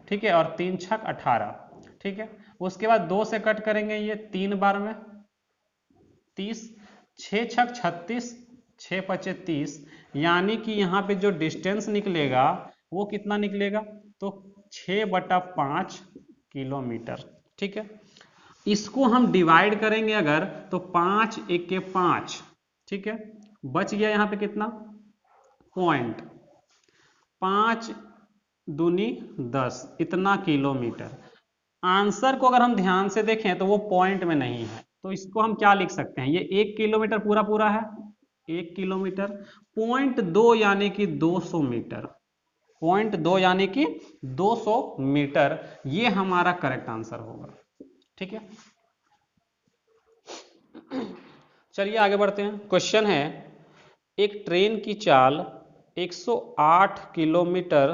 ठीक है, और 3 छक 18। ठीक है, उसके बाद 2 से कट करेंगे, ये 3 बार में 30, 6 छक 36, 6 पचे 30, यानी कि यहाँ पे जो डिस्टेंस निकलेगा वो कितना निकलेगा, तो 6/5 किलोमीटर। ठीक है, इसको हम डिवाइड करेंगे अगर, तो 5 एके 5। ठीक है, बच गया यहाँ पे कितना, पॉइंट, 5 दूनी 10, इतना किलोमीटर। आंसर को अगर हम ध्यान से देखें तो वो पॉइंट में नहीं है, तो इसको हम क्या लिख सकते हैं, ये 1 किलोमीटर पूरा है, 1 किलोमीटर, 0.2 यानी कि 200 मीटर। 0.2 यानी कि 200 मीटर, ये हमारा करेक्ट आंसर होगा। ठीक है, चलिए आगे बढ़ते हैं। क्वेश्चन है, एक ट्रेन की चाल 108 किलोमीटर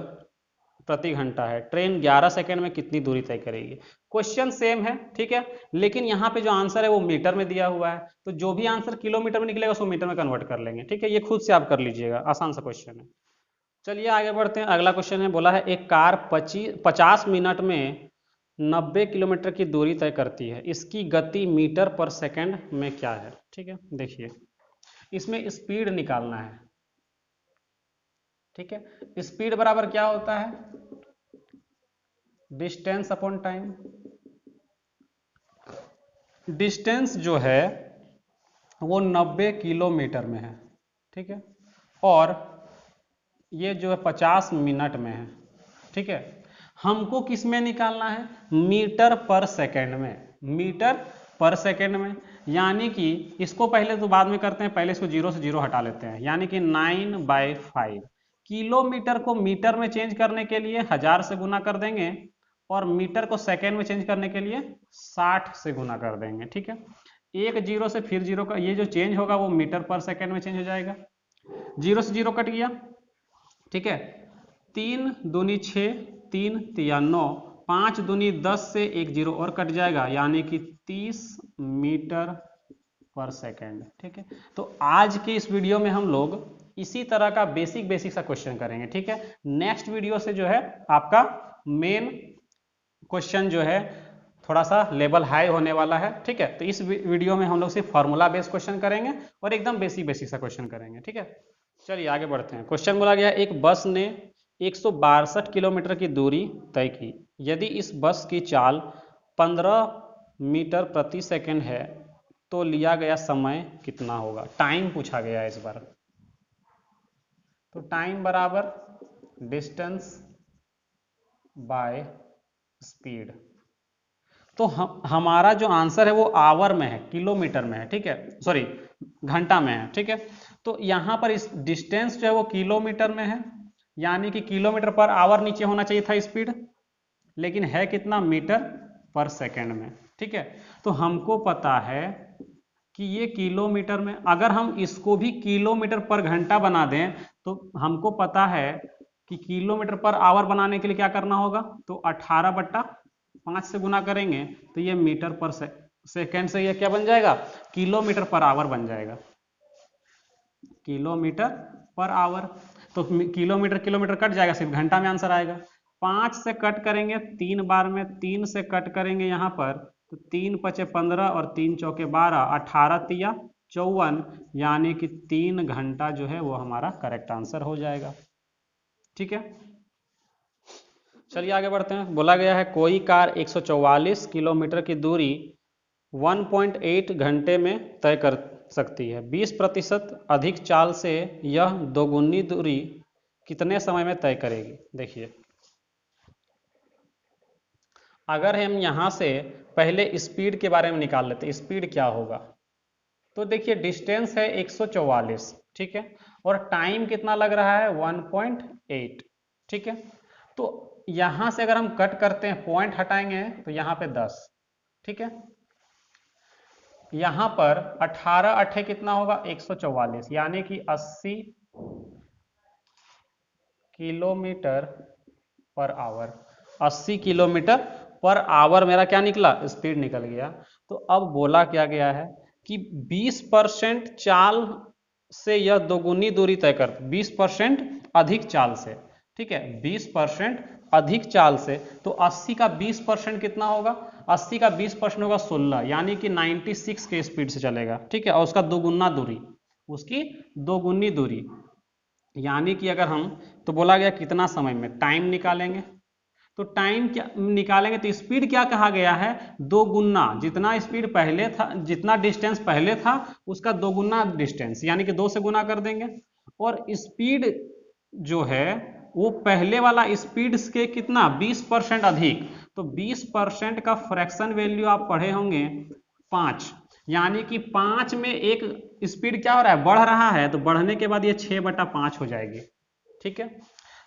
प्रति घंटा है, ट्रेन 11 सेकंड में कितनी दूरी तय करेगी। क्वेश्चन सेम है, ठीक है, लेकिन यहाँ पे जो आंसर है वो मीटर में दिया हुआ है, तो जो भी आंसर किलोमीटर में निकलेगा उसको मीटर में कन्वर्ट कर लेंगे। ठीक है, ये खुद से आप कर लीजिएगा, आसान सा क्वेश्चन है। चलिए आगे बढ़ते हैं। अगला क्वेश्चन है, बोला है एक कार 50 मिनट में 90 किलोमीटर की दूरी तय करती है, इसकी गति मीटर पर सेकंड में क्या है। ठीक है, देखिए इसमें स्पीड निकालना है। ठीक है, स्पीड बराबर क्या होता है, डिस्टेंस अपॉन टाइम। डिस्टेंस जो है वो 90 किलोमीटर में है। ठीक है, और ये जो है 50 मिनट में है। ठीक है, हमको किस में निकालना है, मीटर पर सेकंड में, मीटर पर सेकंड में, यानी कि इसको पहले तो बाद में करते हैं, पहले इसको 0 से 0 हटा लेते हैं, यानी कि 9/5। किलोमीटर को मीटर में चेंज करने के लिए 1000 से गुना कर देंगे, और मीटर को सेकंड में चेंज करने के लिए 60 से गुना कर देंगे। ठीक है, एक 0 से फिर 0 का ये जो चेंज होगा वो मीटर पर सेकंड में चेंज हो जाएगा। 0 से 0 कट गया। ठीक है, 3 दूनी 6, 3 तिया 9, 5 दूनी 10 से एक 0 और कट जाएगा, यानी कि 30 मीटर पर सेकंड। ठीक है, तो आज के इस वीडियो में हम लोग इसी तरह का बेसिक सा क्वेश्चन करेंगे। ठीक है, नेक्स्ट वीडियो से जो है आपका मेन क्वेश्चन जो है थोड़ा सा लेवल हाई होने वाला है। ठीक है, तो इस वीडियो में हम लोग सिर्फ फार्मूला बेस्ड क्वेश्चन करेंगे और एकदम बेसिक सा क्वेश्चन करेंगे। ठीक है, चलिए आगे बढ़ते हैं। क्वेश्चन बोला गया, एक बस ने 162 किलोमीटर की दूरी तय की, यदि इस बस की चाल 15 मीटर प्रति सेकंड है तो लिया गया समय कितना होगा। टाइम पूछा गया है इस बार, तो टाइम बराबर डिस्टेंस बाय स्पीड। तो हमारा जो आंसर है वो आवर में है, किलोमीटर में है। ठीक है, सॉरी घंटा में है। ठीक है, तो यहां पर इस डिस्टेंस जो है वो किलोमीटर में है, यानी कि किलोमीटर पर आवर नीचे होना चाहिए था स्पीड, लेकिन है कितना, मीटर पर सेकंड में। ठीक है, तो हमको पता है कि ये किलोमीटर में, अगर हम इसको भी किलोमीटर पर घंटा बना दें तो हमको पता है कि किलोमीटर पर आवर बनाने के लिए क्या करना होगा, तो 18/5 से गुना करेंगे तो ये मीटर पर सेकेंड से ये क्या बन जाएगा, किलोमीटर पर आवर बन जाएगा, किलोमीटर पर आवर। तो किलोमीटर किलोमीटर कट जाएगा, सिर्फ घंटा में आंसर आएगा। 5 से कट करेंगे 3 बार में, 3 से कट करेंगे यहाँ पर, तो 3 पचे 15 और 3 चौके 12, 18 तिया 54, यानी कि 3 घंटा जो है वो हमारा करेक्ट आंसर हो जाएगा। ठीक है, चलिए आगे बढ़ते हैं। बोला गया है कोई कार 144 किलोमीटर की दूरी 1.8 घंटे में तय कर सकती है, 20% अधिक चाल से यह दोगुनी दूरी कितने समय में तय करेगी। देखिए, अगर हम यहां से पहले स्पीड के बारे में निकाल लेते, स्पीड क्या होगा, तो देखिए डिस्टेंस है 144, ठीक है, और टाइम कितना लग रहा है 1.8। ठीक है, तो यहां से अगर हम कट करते हैं, पॉइंट हटाएंगे तो यहां पे 10। ठीक है, यहां पर 18 8 कितना होगा 144, यानी कि 80 kilometre per our. 80 kilometre per our मेरा क्या निकला, स्पीड निकल गया। तो अब बोला क्या गया है कि 20% चाल से यह दोगुनी दूरी तय कर, 20% अधिक चाल से। ठीक है, 20% अधिक चाल से, तो 80 का 20% कितना होगा, 80 का 20% होगा 16, यानी कि 96 के स्पीड से चलेगा। ठीक है, और उसका दोगुना दूरी, उसकी दोगुनी दूरी, यानी कि अगर हम, तो बोला गया कितना समय में, टाइम निकालेंगे, तो टाइम क्या निकालेंगे, तो स्पीड क्या कहा गया है, दो गुना, जितना स्पीड पहले था, जितना डिस्टेंस पहले था उसका दोगुना डिस्टेंस, यानी कि 2 से गुना कर देंगे। और स्पीड जो है वो पहले वाला स्पीड के कितना 20% अधिक, तो 20% का फ्रैक्शन वैल्यू आप पढ़े होंगे 5, यानी कि 5 में एक स्पीड क्या हो रहा है, बढ़ रहा है, तो बढ़ने के बाद ये 6/5 हो जाएगी। ठीक है,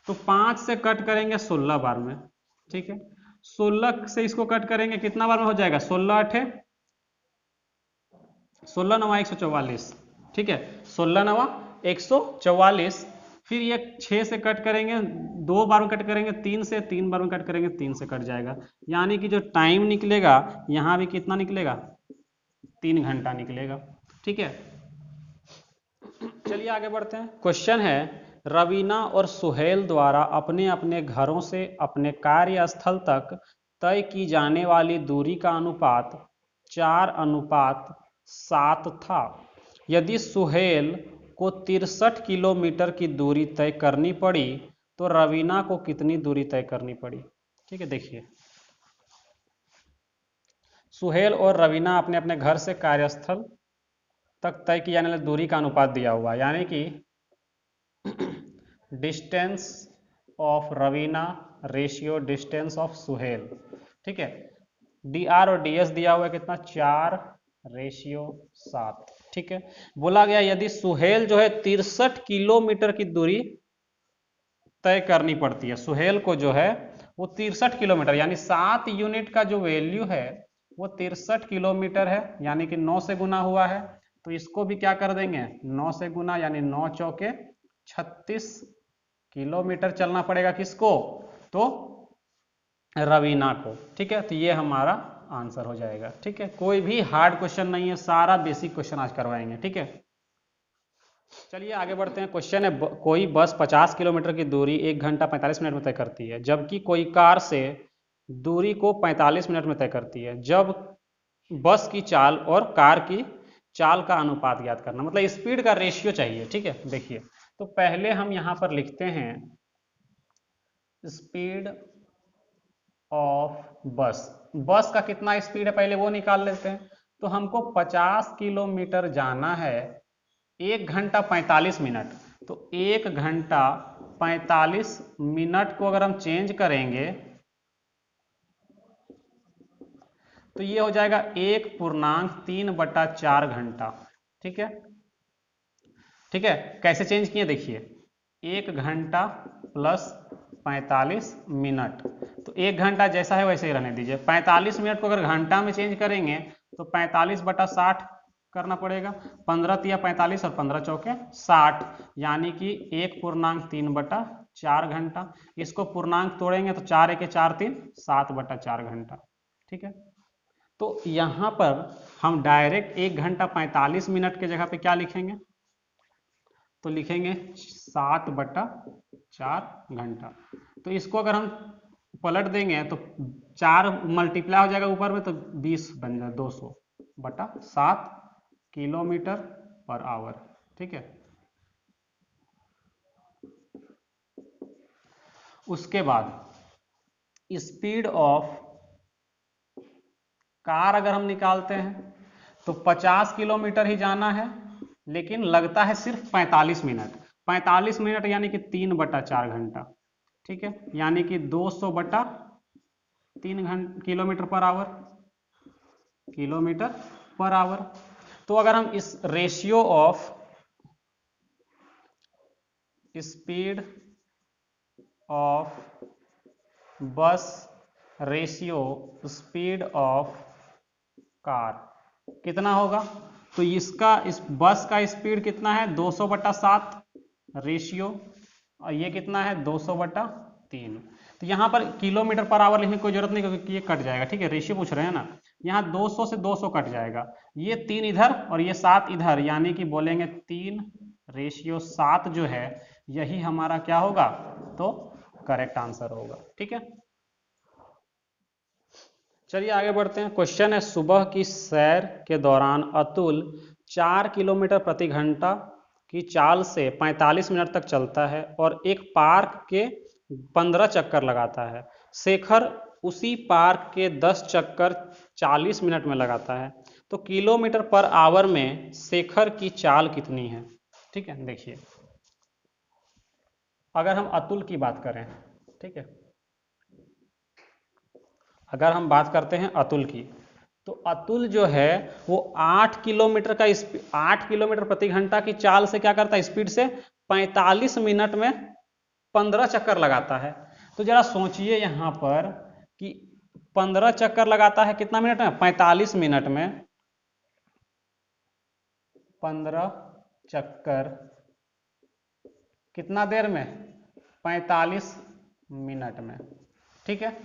तो 5 से कट करेंगे 16 बार में, ठीक है। 16 से इसको कट करेंगे कितना बार में हो जाएगा, 16 अठे 16 नवा 144, ठीक है, 16 नवा 144। फिर ये 6 से कट करेंगे 2 बार में कट करेंगे, 3 से 3 बार में कट करेंगे 3 से कट जाएगा, यानी कि जो टाइम निकलेगा यहाँ भी कितना निकलेगा, 3 घंटा निकलेगा, ठीक है। चलिए आगे बढ़ते हैं। क्वेश्चन है, रवीना और सुहेल द्वारा अपने अपने घरों से अपने कार्यस्थल तक तय की जाने वाली दूरी का अनुपात 4:7 था। यदि सुहेल को 63 किलोमीटर की दूरी तय करनी पड़ी तो रवीना को कितनी दूरी तय करनी पड़ी, ठीक है। देखिए, सुहेल और रवीना अपने अपने घर से कार्यस्थल तक तय की जाने वाली दूरी का अनुपात दिया हुआ है, यानी कि distance of Raveena ratio distance of Suhail, ठीक है। dr और ds दिया हुआ है कितना, 4:7, ठीक है। बोला गया यदि सुहेल जो है 63 किलोमीटर की दूरी तय करनी पड़ती है, सुहेल को जो है वो 63 किलोमीटर यानी 7 यूनिट का जो वैल्यू है वो 63 किलोमीटर है, यानी कि 9 से गुना हुआ है, तो इसको भी क्या कर देंगे 9 से गुना, यानी 9 चौके 36 किलोमीटर चलना पड़ेगा किसको, तो रवीना को, ठीक है। तो ये हमारा आंसर हो जाएगा, ठीक है। कोई भी हार्ड क्वेश्चन नहीं है, सारा बेसिक क्वेश्चन आज करवाएंगे, ठीक है। चलिए आगे बढ़ते हैं। क्वेश्चन है, कोई बस 50 किलोमीटर की दूरी 1 घंटा 45 मिनट में तय करती है, जबकि कोई कार से दूरी को 45 मिनट में तय करती है। जब बस की चाल और कार की चाल का अनुपात ज्ञात करना, मतलब स्पीड का रेशियो चाहिए, ठीक है। देखिए, तो पहले हम यहां पर लिखते हैं स्पीड ऑफ बस, बस का कितना स्पीड है पहले वो निकाल लेते हैं। तो हमको 50 किलोमीटर जाना है 1 घंटा 45 मिनट, तो 1 घंटा 45 मिनट को अगर हम चेंज करेंगे तो ये हो जाएगा 1.3/4 घंटा, ठीक है, ठीक है। कैसे चेंज किए देखिए, 1 घंटा प्लस 45 मिनट, तो 1 घंटा जैसा है वैसे ही रहने दीजिए। 45 मिनट को अगर घंटा में चेंज करेंगे तो 45/60 करना पड़ेगा, 15 तिया 45 और 15 चौके 60, यानी कि 1.3/4 घंटा। इसको पूर्णांक तोड़ेंगे तो 4 1 4 3 7/4 घंटा, ठीक है। तो यहां पर हम डायरेक्ट 1 घंटा 45 मिनट के जगह पे क्या लिखेंगे, तो लिखेंगे 7/4 घंटा। तो इसको अगर हम पलट देंगे तो 4 मल्टीप्लाई हो जाएगा ऊपर में, तो 20 बन जाए 200/7 किलोमीटर पर आवर, ठीक है। उसके बाद स्पीड ऑफ कार अगर हम निकालते हैं तो 50 किलोमीटर ही जाना है, लेकिन लगता है सिर्फ 45 मिनट, 45 मिनट यानी कि 3/4 घंटा, ठीक है, यानी कि 200/3 kilometre per our, kilometre per our. तो अगर हम इस रेशियो ऑफ स्पीड ऑफ बस रेशियो स्पीड ऑफ कार कितना होगा, तो इसका इस बस का स्पीड कितना है 200/7 रेशियो, और ये कितना है 200/3। तो यहाँ पर किलोमीटर पर आवर लिखने की कोई जरूरत नहीं क्योंकि ये कट जाएगा, ठीक है, रेशियो पूछ रहे हैं ना। यहाँ 200 से 200 कट जाएगा, ये 3 इधर और ये 7 इधर, यानी कि बोलेंगे 3:7 जो है यही हमारा क्या होगा, तो करेक्ट आंसर होगा, ठीक है। चलिए आगे बढ़ते हैं। क्वेश्चन है, सुबह की सैर के दौरान अतुल 4 किलोमीटर प्रति घंटा की चाल से 45 मिनट तक चलता है और एक पार्क के 15 चक्कर लगाता है। शेखर उसी पार्क के 10 चक्कर 40 मिनट में लगाता है, तो किलोमीटर पर आवर में शेखर की चाल कितनी है, ठीक है। देखिए, अगर हम अतुल की बात करें, ठीक है, अगर हम बात करते हैं अतुल की, तो अतुल जो है वो 8 किलोमीटर का 8 किलोमीटर प्रति घंटा की चाल से क्या करता है, स्पीड से 45 मिनट में 15 चक्कर लगाता है। तो जरा सोचिए यहाँ पर कि 15 चक्कर लगाता है कितना मिनट में? 45 मिनट में 15 चक्कर कितना देर में? 45 मिनट में। ठीक है।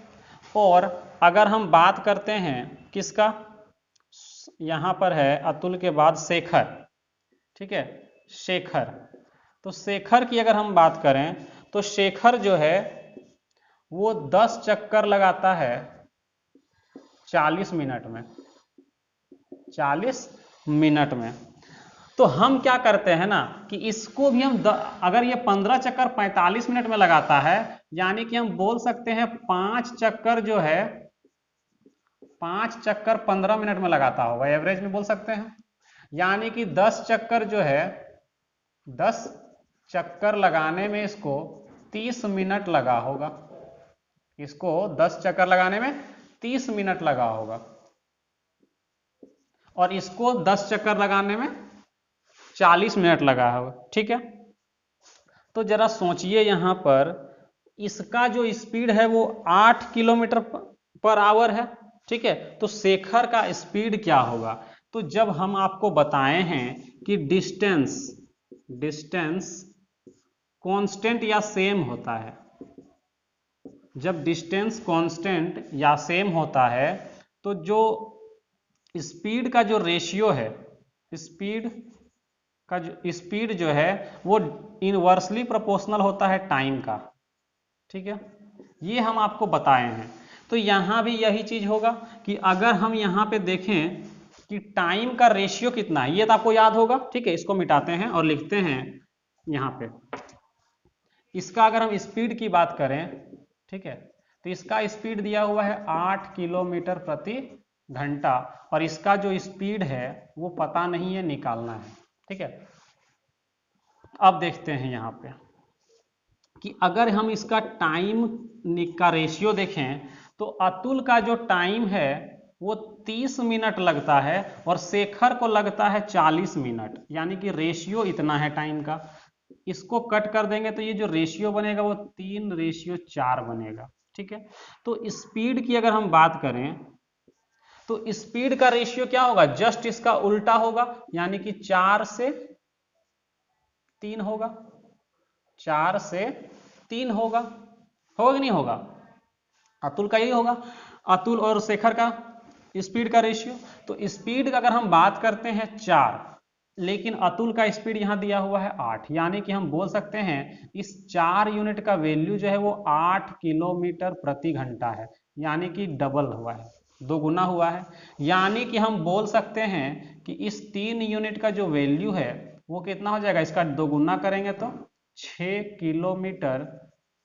और अगर हम बात करते हैं किसका, यहां पर है अतुल के बाद शेखर। ठीक है, शेखर। तो शेखर की अगर हम बात करें तो शेखर जो है वो 10 चक्कर लगाता है 40 मिनट में। 40 मिनट में। तो हम क्या करते हैं ना कि इसको भी हम अगर ये 15 चक्कर 45 मिनट में लगाता है, यानी कि हम बोल सकते हैं 5 चक्कर जो है 5 चक्कर 15 मिनट में लगाता होगा, एवरेज में बोल सकते हैं। यानी कि 10 चक्कर जो है 10 चक्कर लगाने में इसको 30 मिनट लगा होगा। इसको 10 चक्कर लगाने में 30 मिनट लगा होगा और इसको 10 चक्कर लगाने में 40 मिनट लगा होगा। ठीक है। तो जरा सोचिए यहां पर इसका जो स्पीड है वो 8 किलोमीटर पर आवर है। ठीक है। तो शेखर का स्पीड क्या होगा? तो जब हम आपको बताए हैं कि डिस्टेंस कांस्टेंट या सेम होता है, जब डिस्टेंस कांस्टेंट या सेम होता है तो जो स्पीड का जो रेशियो है, स्पीड जो है वो इनवर्सली प्रोपोर्शनल होता है टाइम का। ठीक है, ये हम आपको बताए हैं। तो यहां भी यही चीज होगा कि अगर हम यहां पे देखें कि टाइम का रेशियो कितना है, ये तो आपको याद होगा। ठीक है, इसको मिटाते हैं और लिखते हैं यहां पे इसका अगर हम स्पीड की बात करें, ठीक है, तो इसका स्पीड दिया हुआ है 8 किलोमीटर प्रति घंटा और इसका जो स्पीड है वो पता नहीं है, निकालना है। ठीक है। अब देखते हैं यहां पे कि अगर हम इसका टाइम का रेशियो देखें तो अतुल का जो टाइम है वो 30 मिनट लगता है और शेखर को लगता है 40 मिनट, यानी कि रेशियो इतना है टाइम का। इसको कट कर देंगे तो ये जो रेशियो बनेगा वो 3:4 बनेगा। ठीक है। तो स्पीड की अगर हम बात करें तो स्पीड का रेशियो क्या होगा? जस्ट इसका उल्टा होगा, यानी कि 4 से 3 होगा। 4 से 3 होगा कि नहीं होगा? अतुल का यही होगा, अतुल और शेखर का स्पीड का रेशियो। तो स्पीड का अगर हम बात करते हैं 4, लेकिन अतुल का स्पीड यहां दिया हुआ है 8, यानी कि हम बोल सकते हैं इस 4 यूनिट का वैल्यू जो है वो 8 किलोमीटर प्रति घंटा है, यानी कि डबल हुआ है, 2 गुना हुआ है। यानी कि हम बोल सकते हैं कि इस 3 यूनिट का जो वैल्यू है वो कितना हो जाएगा? इसका 2 गुना करेंगे तो 6 किलोमीटर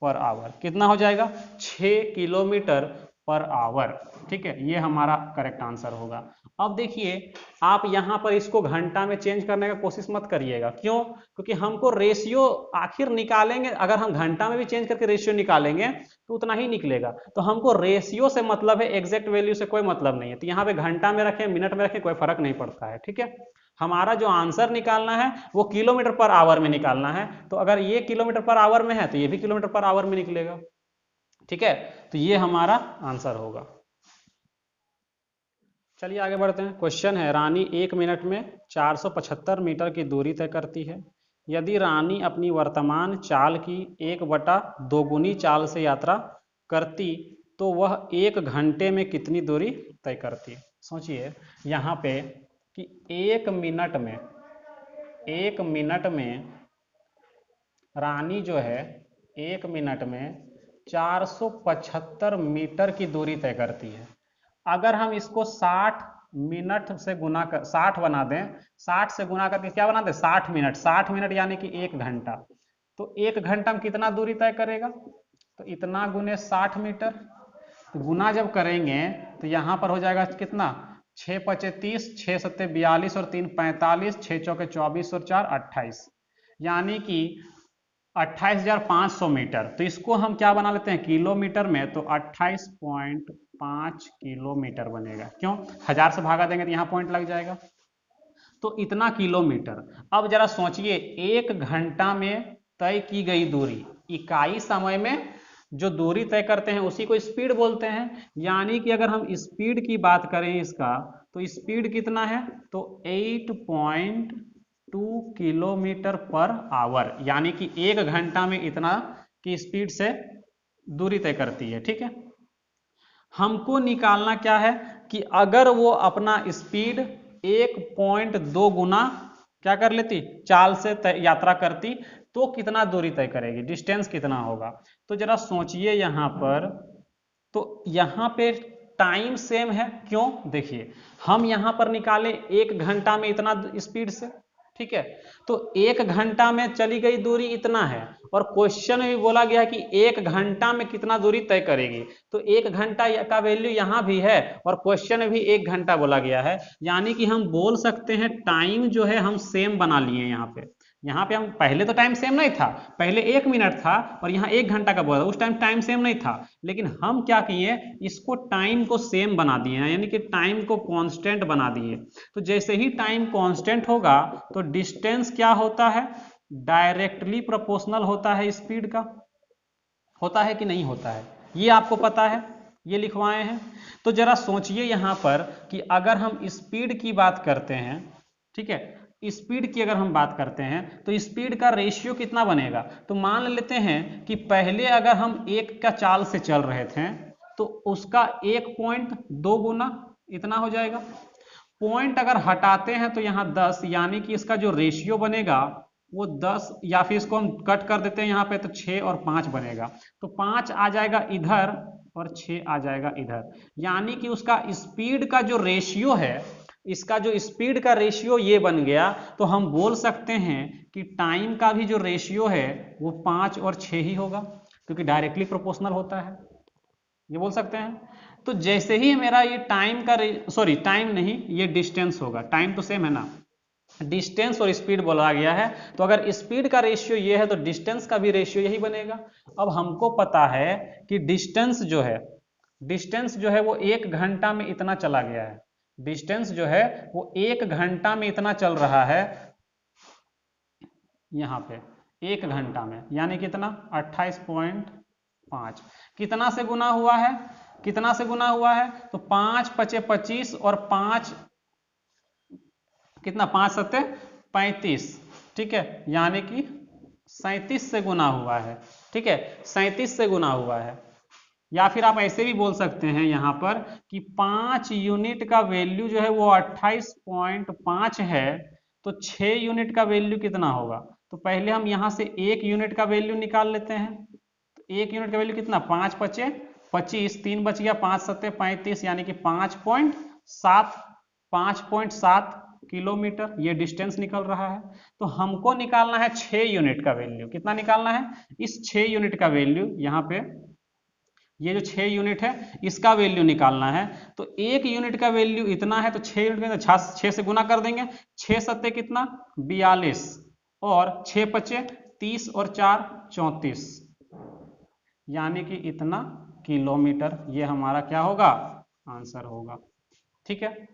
पर आवर। कितना हो जाएगा? 6 किलोमीटर पर आवर। ठीक है, ये हमारा करेक्ट आंसर होगा। अब देखिए, आप यहां पर इसको घंटा में चेंज करने का कोशिश मत करिएगा। क्यों? क्योंकि हमको रेशियो आखिर निकालेंगे, अगर हम घंटा में भी चेंज करके रेशियो निकालेंगे तो उतना ही निकलेगा। तो हमको रेशियो से मतलब है, एग्जैक्ट वैल्यू से कोई मतलब नहीं है। तो यहाँ पे घंटा में रखें, मिनट में रखें, कोई फर्क नहीं पड़ता है। ठीक है, हमारा जो आंसर निकालना है वो किलोमीटर पर आवर में निकालना है। तो अगर ये किलोमीटर पर आवर में है तो ये भी किलोमीटर पर आवर में निकलेगा। ठीक है, तो ये हमारा आंसर होगा। चलिए आगे बढ़ते हैं। क्वेश्चन है, रानी 1 मिनट में 475 मीटर की दूरी तय करती है। यदि रानी अपनी वर्तमान चाल की 1/2 गुनी चाल से यात्रा करती तो वह 1 घंटे में कितनी दूरी तय करती? सोचिए यहाँ पे कि 1 मिनट में रानी जो है 1 मिनट में 475 मीटर की दूरी तय करती है। अगर हम इसको 60 मिनट से गुना कर 60 बना दें, 60 से गुना करके क्या बना दें? 60 मिनट। 60 मिनट यानी कि 1 घंटा। तो 1 घंटा में कितना दूरी तय करेगा? तो इतना गुने 60 मीटर। तो गुना जब करेंगे तो यहां पर हो जाएगा कितना? 6 पचे 30, 6 सत्ते 42 और 3 45, 6 चौके 24 और 4 28, यानी कि 28,500 मीटर। तो इसको हम क्या बना लेते हैं किलोमीटर में, तो 28.5 किलोमीटर बनेगा। क्यों? 1000 से भागा देंगे तो यहाँ पॉइंट लग जाएगा। तो इतना किलोमीटर। अब जरा सोचिए 1 घंटा में तय की गई दूरी, इकाई समय में जो दूरी तय करते हैं उसी को स्पीड बोलते हैं। यानी कि अगर हम स्पीड की बात करें इसका, तो स्पीड कितना है, तो 8.2 किलोमीटर पर आवर, यानी कि 1 घंटा में इतना की स्पीड से दूरी तय करती है। ठीक है, हमको निकालना क्या है कि अगर वो अपना स्पीड 1.2 गुना क्या कर लेती, चाल से यात्रा करती, तो कितना दूरी तय करेगी, डिस्टेंस कितना होगा। तो जरा सोचिए यहां पर, तो यहां पे टाइम सेम है, क्यों, देखिए हम यहां पर निकाले 1 घंटा में इतना स्पीड से, ठीक है, तो 1 घंटा में चली गई दूरी इतना है, और क्वेश्चन में भी बोला गया है कि 1 घंटा में कितना दूरी तय करेगी, तो 1 घंटा का वैल्यू यहां भी है और क्वेश्चन में भी 1 घंटा बोला गया है। यानी कि हम बोल सकते हैं टाइम जो है हम सेम बना लिए यहाँ पे हम पहले तो टाइम सेम नहीं था, पहले 1 मिनट था और यहाँ 1 घंटा का बोला, उस टाइम टाइम सेम नहीं था, लेकिन हम क्या किए, इसको टाइम को सेम बना दिए हैं, यानी कि टाइम को कांस्टेंट बना दिए। तो जैसे ही टाइम कांस्टेंट होगा तो डिस्टेंस क्या होता है, डायरेक्टली प्रोपोर्शनल होता है स्पीड का, होता है कि नहीं होता है, ये आपको पता है, ये लिखवाए हैं। तो जरा सोचिए यहां पर कि अगर हम स्पीड की बात करते हैं, ठीक है, स्पीड की अगर हम बात करते हैं तो स्पीड का रेशियो कितना बनेगा। तो मान लेते हैं कि पहले अगर हम 1 का चाल से चल रहे थे तो उसका 1.2 गुना इतना हो जाएगा। पॉइंट अगर हटाते हैं तो यहाँ 10, यानी कि इसका जो रेशियो बनेगा वो 10, या फिर इसको हम कट कर देते हैं यहाँ पे तो 6 और 5 बनेगा, तो 5 आ जाएगा इधर और 6 आ जाएगा इधर, यानी कि उसका स्पीड का जो रेशियो है, इसका जो स्पीड का रेशियो ये बन गया। तो हम बोल सकते हैं कि टाइम का भी जो रेशियो है वो 5 और 6 ही होगा, क्योंकि डायरेक्टली प्रोपोर्शनल होता है, ये बोल सकते हैं। तो जैसे ही मेरा ये टाइम का सॉरी टाइम नहीं, ये डिस्टेंस होगा, टाइम तो सेम है ना, डिस्टेंस और स्पीड बोला गया है, तो अगर स्पीड का रेशियो ये है तो डिस्टेंस का भी रेशियो यही बनेगा। अब हमको पता है कि डिस्टेंस जो है वो 1 घंटा में इतना चला गया है, डिस्टेंस जो है वो 1 घंटा में इतना चल रहा है, यहां पे 1 घंटा में, यानी कितना 28.5, कितना से गुना हुआ है, कितना से गुना हुआ है, तो 5 पचे 25 और 5 कितना, 5 सत्ते 35, ठीक है, यानी कि 37 से गुना हुआ है, ठीक है, 37 से गुना हुआ है। या फिर आप ऐसे भी बोल सकते हैं यहां पर कि 5 यूनिट का वैल्यू जो है वो 28.5 है, तो 6 यूनिट का वैल्यू कितना होगा। तो पहले हम यहां से 1 यूनिट का वैल्यू निकाल लेते हैं, तो 1 यूनिट का वैल्यू कितना, 5 पचे 25, 3 बच गया, 5 सत्ते 35, यानी कि 5.7 किलोमीटर ये डिस्टेंस निकल रहा है। तो हमको निकालना है 6 यूनिट का वैल्यू, कितना निकालना है, इस 6 यूनिट का वैल्यू, यहाँ पे ये जो 6 यूनिट है इसका वैल्यू निकालना है। तो 1 यूनिट का वैल्यू इतना है, तो 6 यूनिट में 6 से गुना कर देंगे, 6 सत्ते कितना 42, और 6 पचे 30 और 4 34, यानी कि इतना किलोमीटर, ये हमारा क्या होगा, आंसर होगा। ठीक है,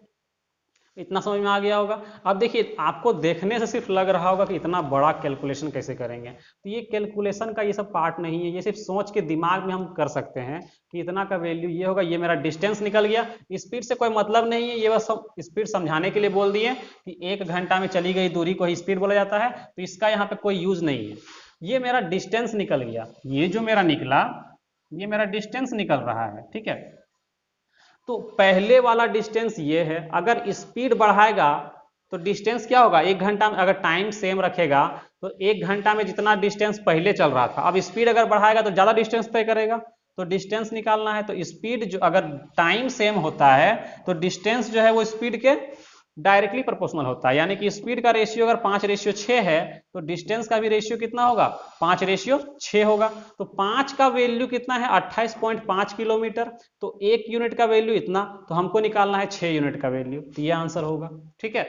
इतना समझ में आ गया होगा। अब देखिए आपको देखने से सिर्फ लग रहा होगा कि इतना बड़ा कैलकुलेशन कैसे करेंगे, तो ये कैलकुलेशन का ये सब पार्ट नहीं है, ये सिर्फ सोच के दिमाग में हम कर सकते हैं कि इतना का वैल्यू ये होगा, ये मेरा डिस्टेंस निकल गया। स्पीड से कोई मतलब नहीं है, ये बस स्पीड समझाने के लिए बोल दिए कि 1 घंटा में चली गई दूरी को ही स्पीड बोला जाता है, तो इसका यहाँ पे कोई यूज नहीं है। ये मेरा डिस्टेंस निकल गया, ये जो मेरा निकला ये मेरा डिस्टेंस निकल रहा है, ठीक है। तो पहले वाला डिस्टेंस ये है, अगर स्पीड बढ़ाएगा तो डिस्टेंस क्या होगा, 1 घंटा में, अगर टाइम सेम रखेगा तो 1 घंटा में जितना डिस्टेंस पहले चल रहा था, अब स्पीड अगर बढ़ाएगा तो ज्यादा डिस्टेंस तय करेगा, तो डिस्टेंस निकालना है। तो स्पीड जो, अगर टाइम सेम होता है तो डिस्टेंस जो है वो स्पीड के डायरेक्टली प्रोपोर्शनल होता है, यानी कि स्पीड का रेशियो अगर 5:6 है तो डिस्टेंस का भी रेशियो कितना होगा, 5:6 होगा। तो 5 का वैल्यू कितना है, 28.5 किलोमीटर, तो 1 यूनिट का वैल्यू इतना, तो हमको निकालना है 6 यूनिट का वैल्यू, तो ये आंसर होगा। ठीक है,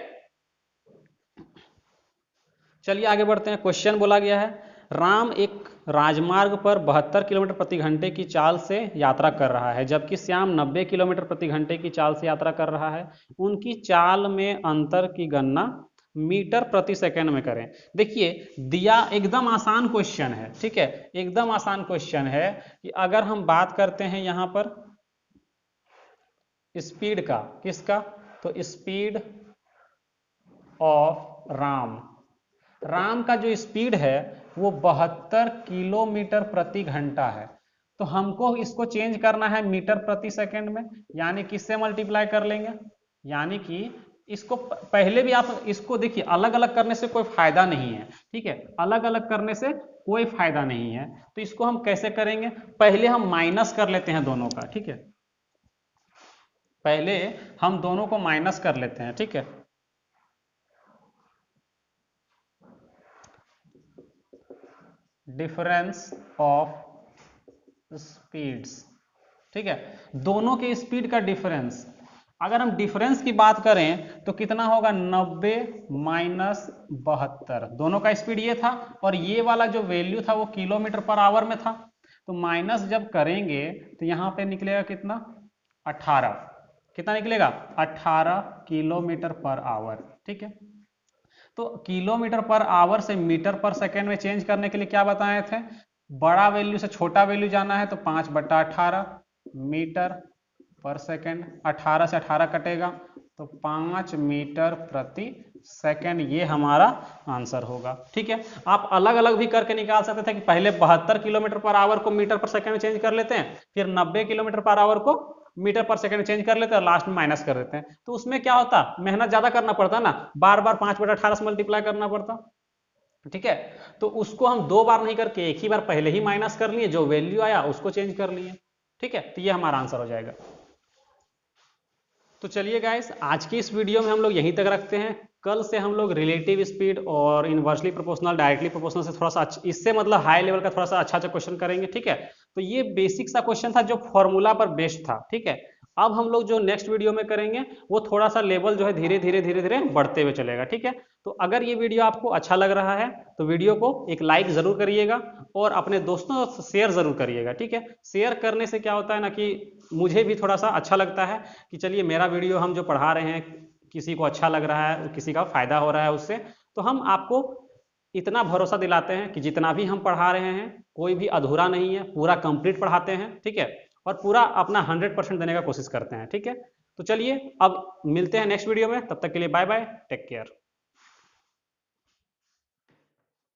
चलिए आगे बढ़ते हैं। क्वेश्चन बोला गया है, राम एक राजमार्ग पर 72 किलोमीटर प्रति घंटे की चाल से यात्रा कर रहा है, जबकि श्याम 90 किलोमीटर प्रति घंटे की चाल से यात्रा कर रहा है। उनकी चाल में अंतर की गणना मीटर प्रति सेकंड में करें। देखिए दिया एकदम आसान क्वेश्चन है, ठीक है, एकदम आसान क्वेश्चन है कि अगर हम बात करते हैं यहां पर स्पीड का, किसका, तो स्पीड ऑफ राम का जो स्पीड है वो 72 किलोमीटर प्रति घंटा है। तो हमको इसको चेंज करना है मीटर प्रति सेकंड में, यानी किससे मल्टीप्लाई कर लेंगे, यानी कि इसको पहले भी आप इसको देखिए, अलग अलग करने से कोई फायदा नहीं है, ठीक है, अलग अलग करने से कोई फायदा नहीं है। तो इसको हम कैसे करेंगे, पहले हम माइनस कर लेते हैं दोनों का, ठीक है, पहले हम दोनों को माइनस कर लेते हैं, ठीक है। डिफरेंस ऑफ स्पीड्स, ठीक है, दोनों के स्पीड का डिफरेंस। अगर हम डिफरेंस की बात करें तो कितना होगा, 90 माइनस 72, दोनों का स्पीड ये था और ये वाला जो वैल्यू था वो किलोमीटर पर आवर में था। तो माइनस जब करेंगे तो यहां पे निकलेगा कितना, 18, कितना निकलेगा, 18 किलोमीटर पर आवर, ठीक है। तो किलोमीटर पर आवर से मीटर पर सेकेंड में चेंज करने के लिए क्या बताए थे, बड़ा वैल्यू से छोटा वैल्यू जाना है तो 5/18 मीटर पर सेकेंड, 18 से 18 कटेगा तो 5 मीटर प्रति सेकेंड, ये हमारा आंसर होगा, ठीक है। आप अलग अलग भी करके निकाल सकते थे कि पहले 72 किलोमीटर पर आवर को मीटर पर सेकेंड में चेंज कर लेते हैं, फिर 90 किलोमीटर पर आवर को मीटर पर सेकंड चेंज कर लेते हैं और लास्ट में माइनस कर देते हैं। तो उसमें क्या होता, मेहनत ज्यादा करना पड़ता ना, बार बार 5/18 से मल्टीप्लाई करना पड़ता, ठीक है। तो उसको हम 2 बार नहीं करके एक ही बार पहले ही माइनस कर लिए, जो वैल्यू आया उसको चेंज कर लिए, ठीक है। तो ये हमारा आंसर हो जाएगा। तो चलिए गाइस, आज की इस वीडियो में हम लोग यहीं तक रखते हैं। कल से हम लोग रिलेटिव स्पीड और इनवर्सली प्रोपोर्शनल, डायरेक्टली प्रोपोर्शनल से थोड़ा सा इससे मतलब हाई लेवल का थोड़ा सा अच्छा क्वेश्चन करेंगे, ठीक है। तो ये बेसिक सा क्वेश्चन था जो फॉर्मूला पर बेस्ड था, ठीक है। अब हम लोग जो नेक्स्ट वीडियो में करेंगे वो थोड़ा सा लेवल जो है धीरे धीरे बढ़ते हुए चलेगा, ठीक है। तो अगर ये वीडियो आपको अच्छा लग रहा है तो वीडियो को एक लाइक जरूर करिएगा और अपने दोस्तों से शेयर जरूर करिएगा, ठीक है। शेयर करने से क्या होता है ना कि मुझे भी थोड़ा सा अच्छा लगता है कि चलिए मेरा वीडियो हम जो पढ़ा रहे हैं किसी को अच्छा लग रहा है, किसी का फायदा हो रहा है उससे, तो हम आपको इतना भरोसा दिलाते हैं कि जितना भी हम पढ़ा रहे हैं कोई भी अधूरा नहीं है, पूरा कंप्लीट पढ़ाते हैं, ठीक है, और पूरा अपना 100% देने का कोशिश करते हैं, ठीक है। तो चलिए अब मिलते हैं नेक्स्ट वीडियो में, तब तक के लिए बाय बाय, टेक केयर।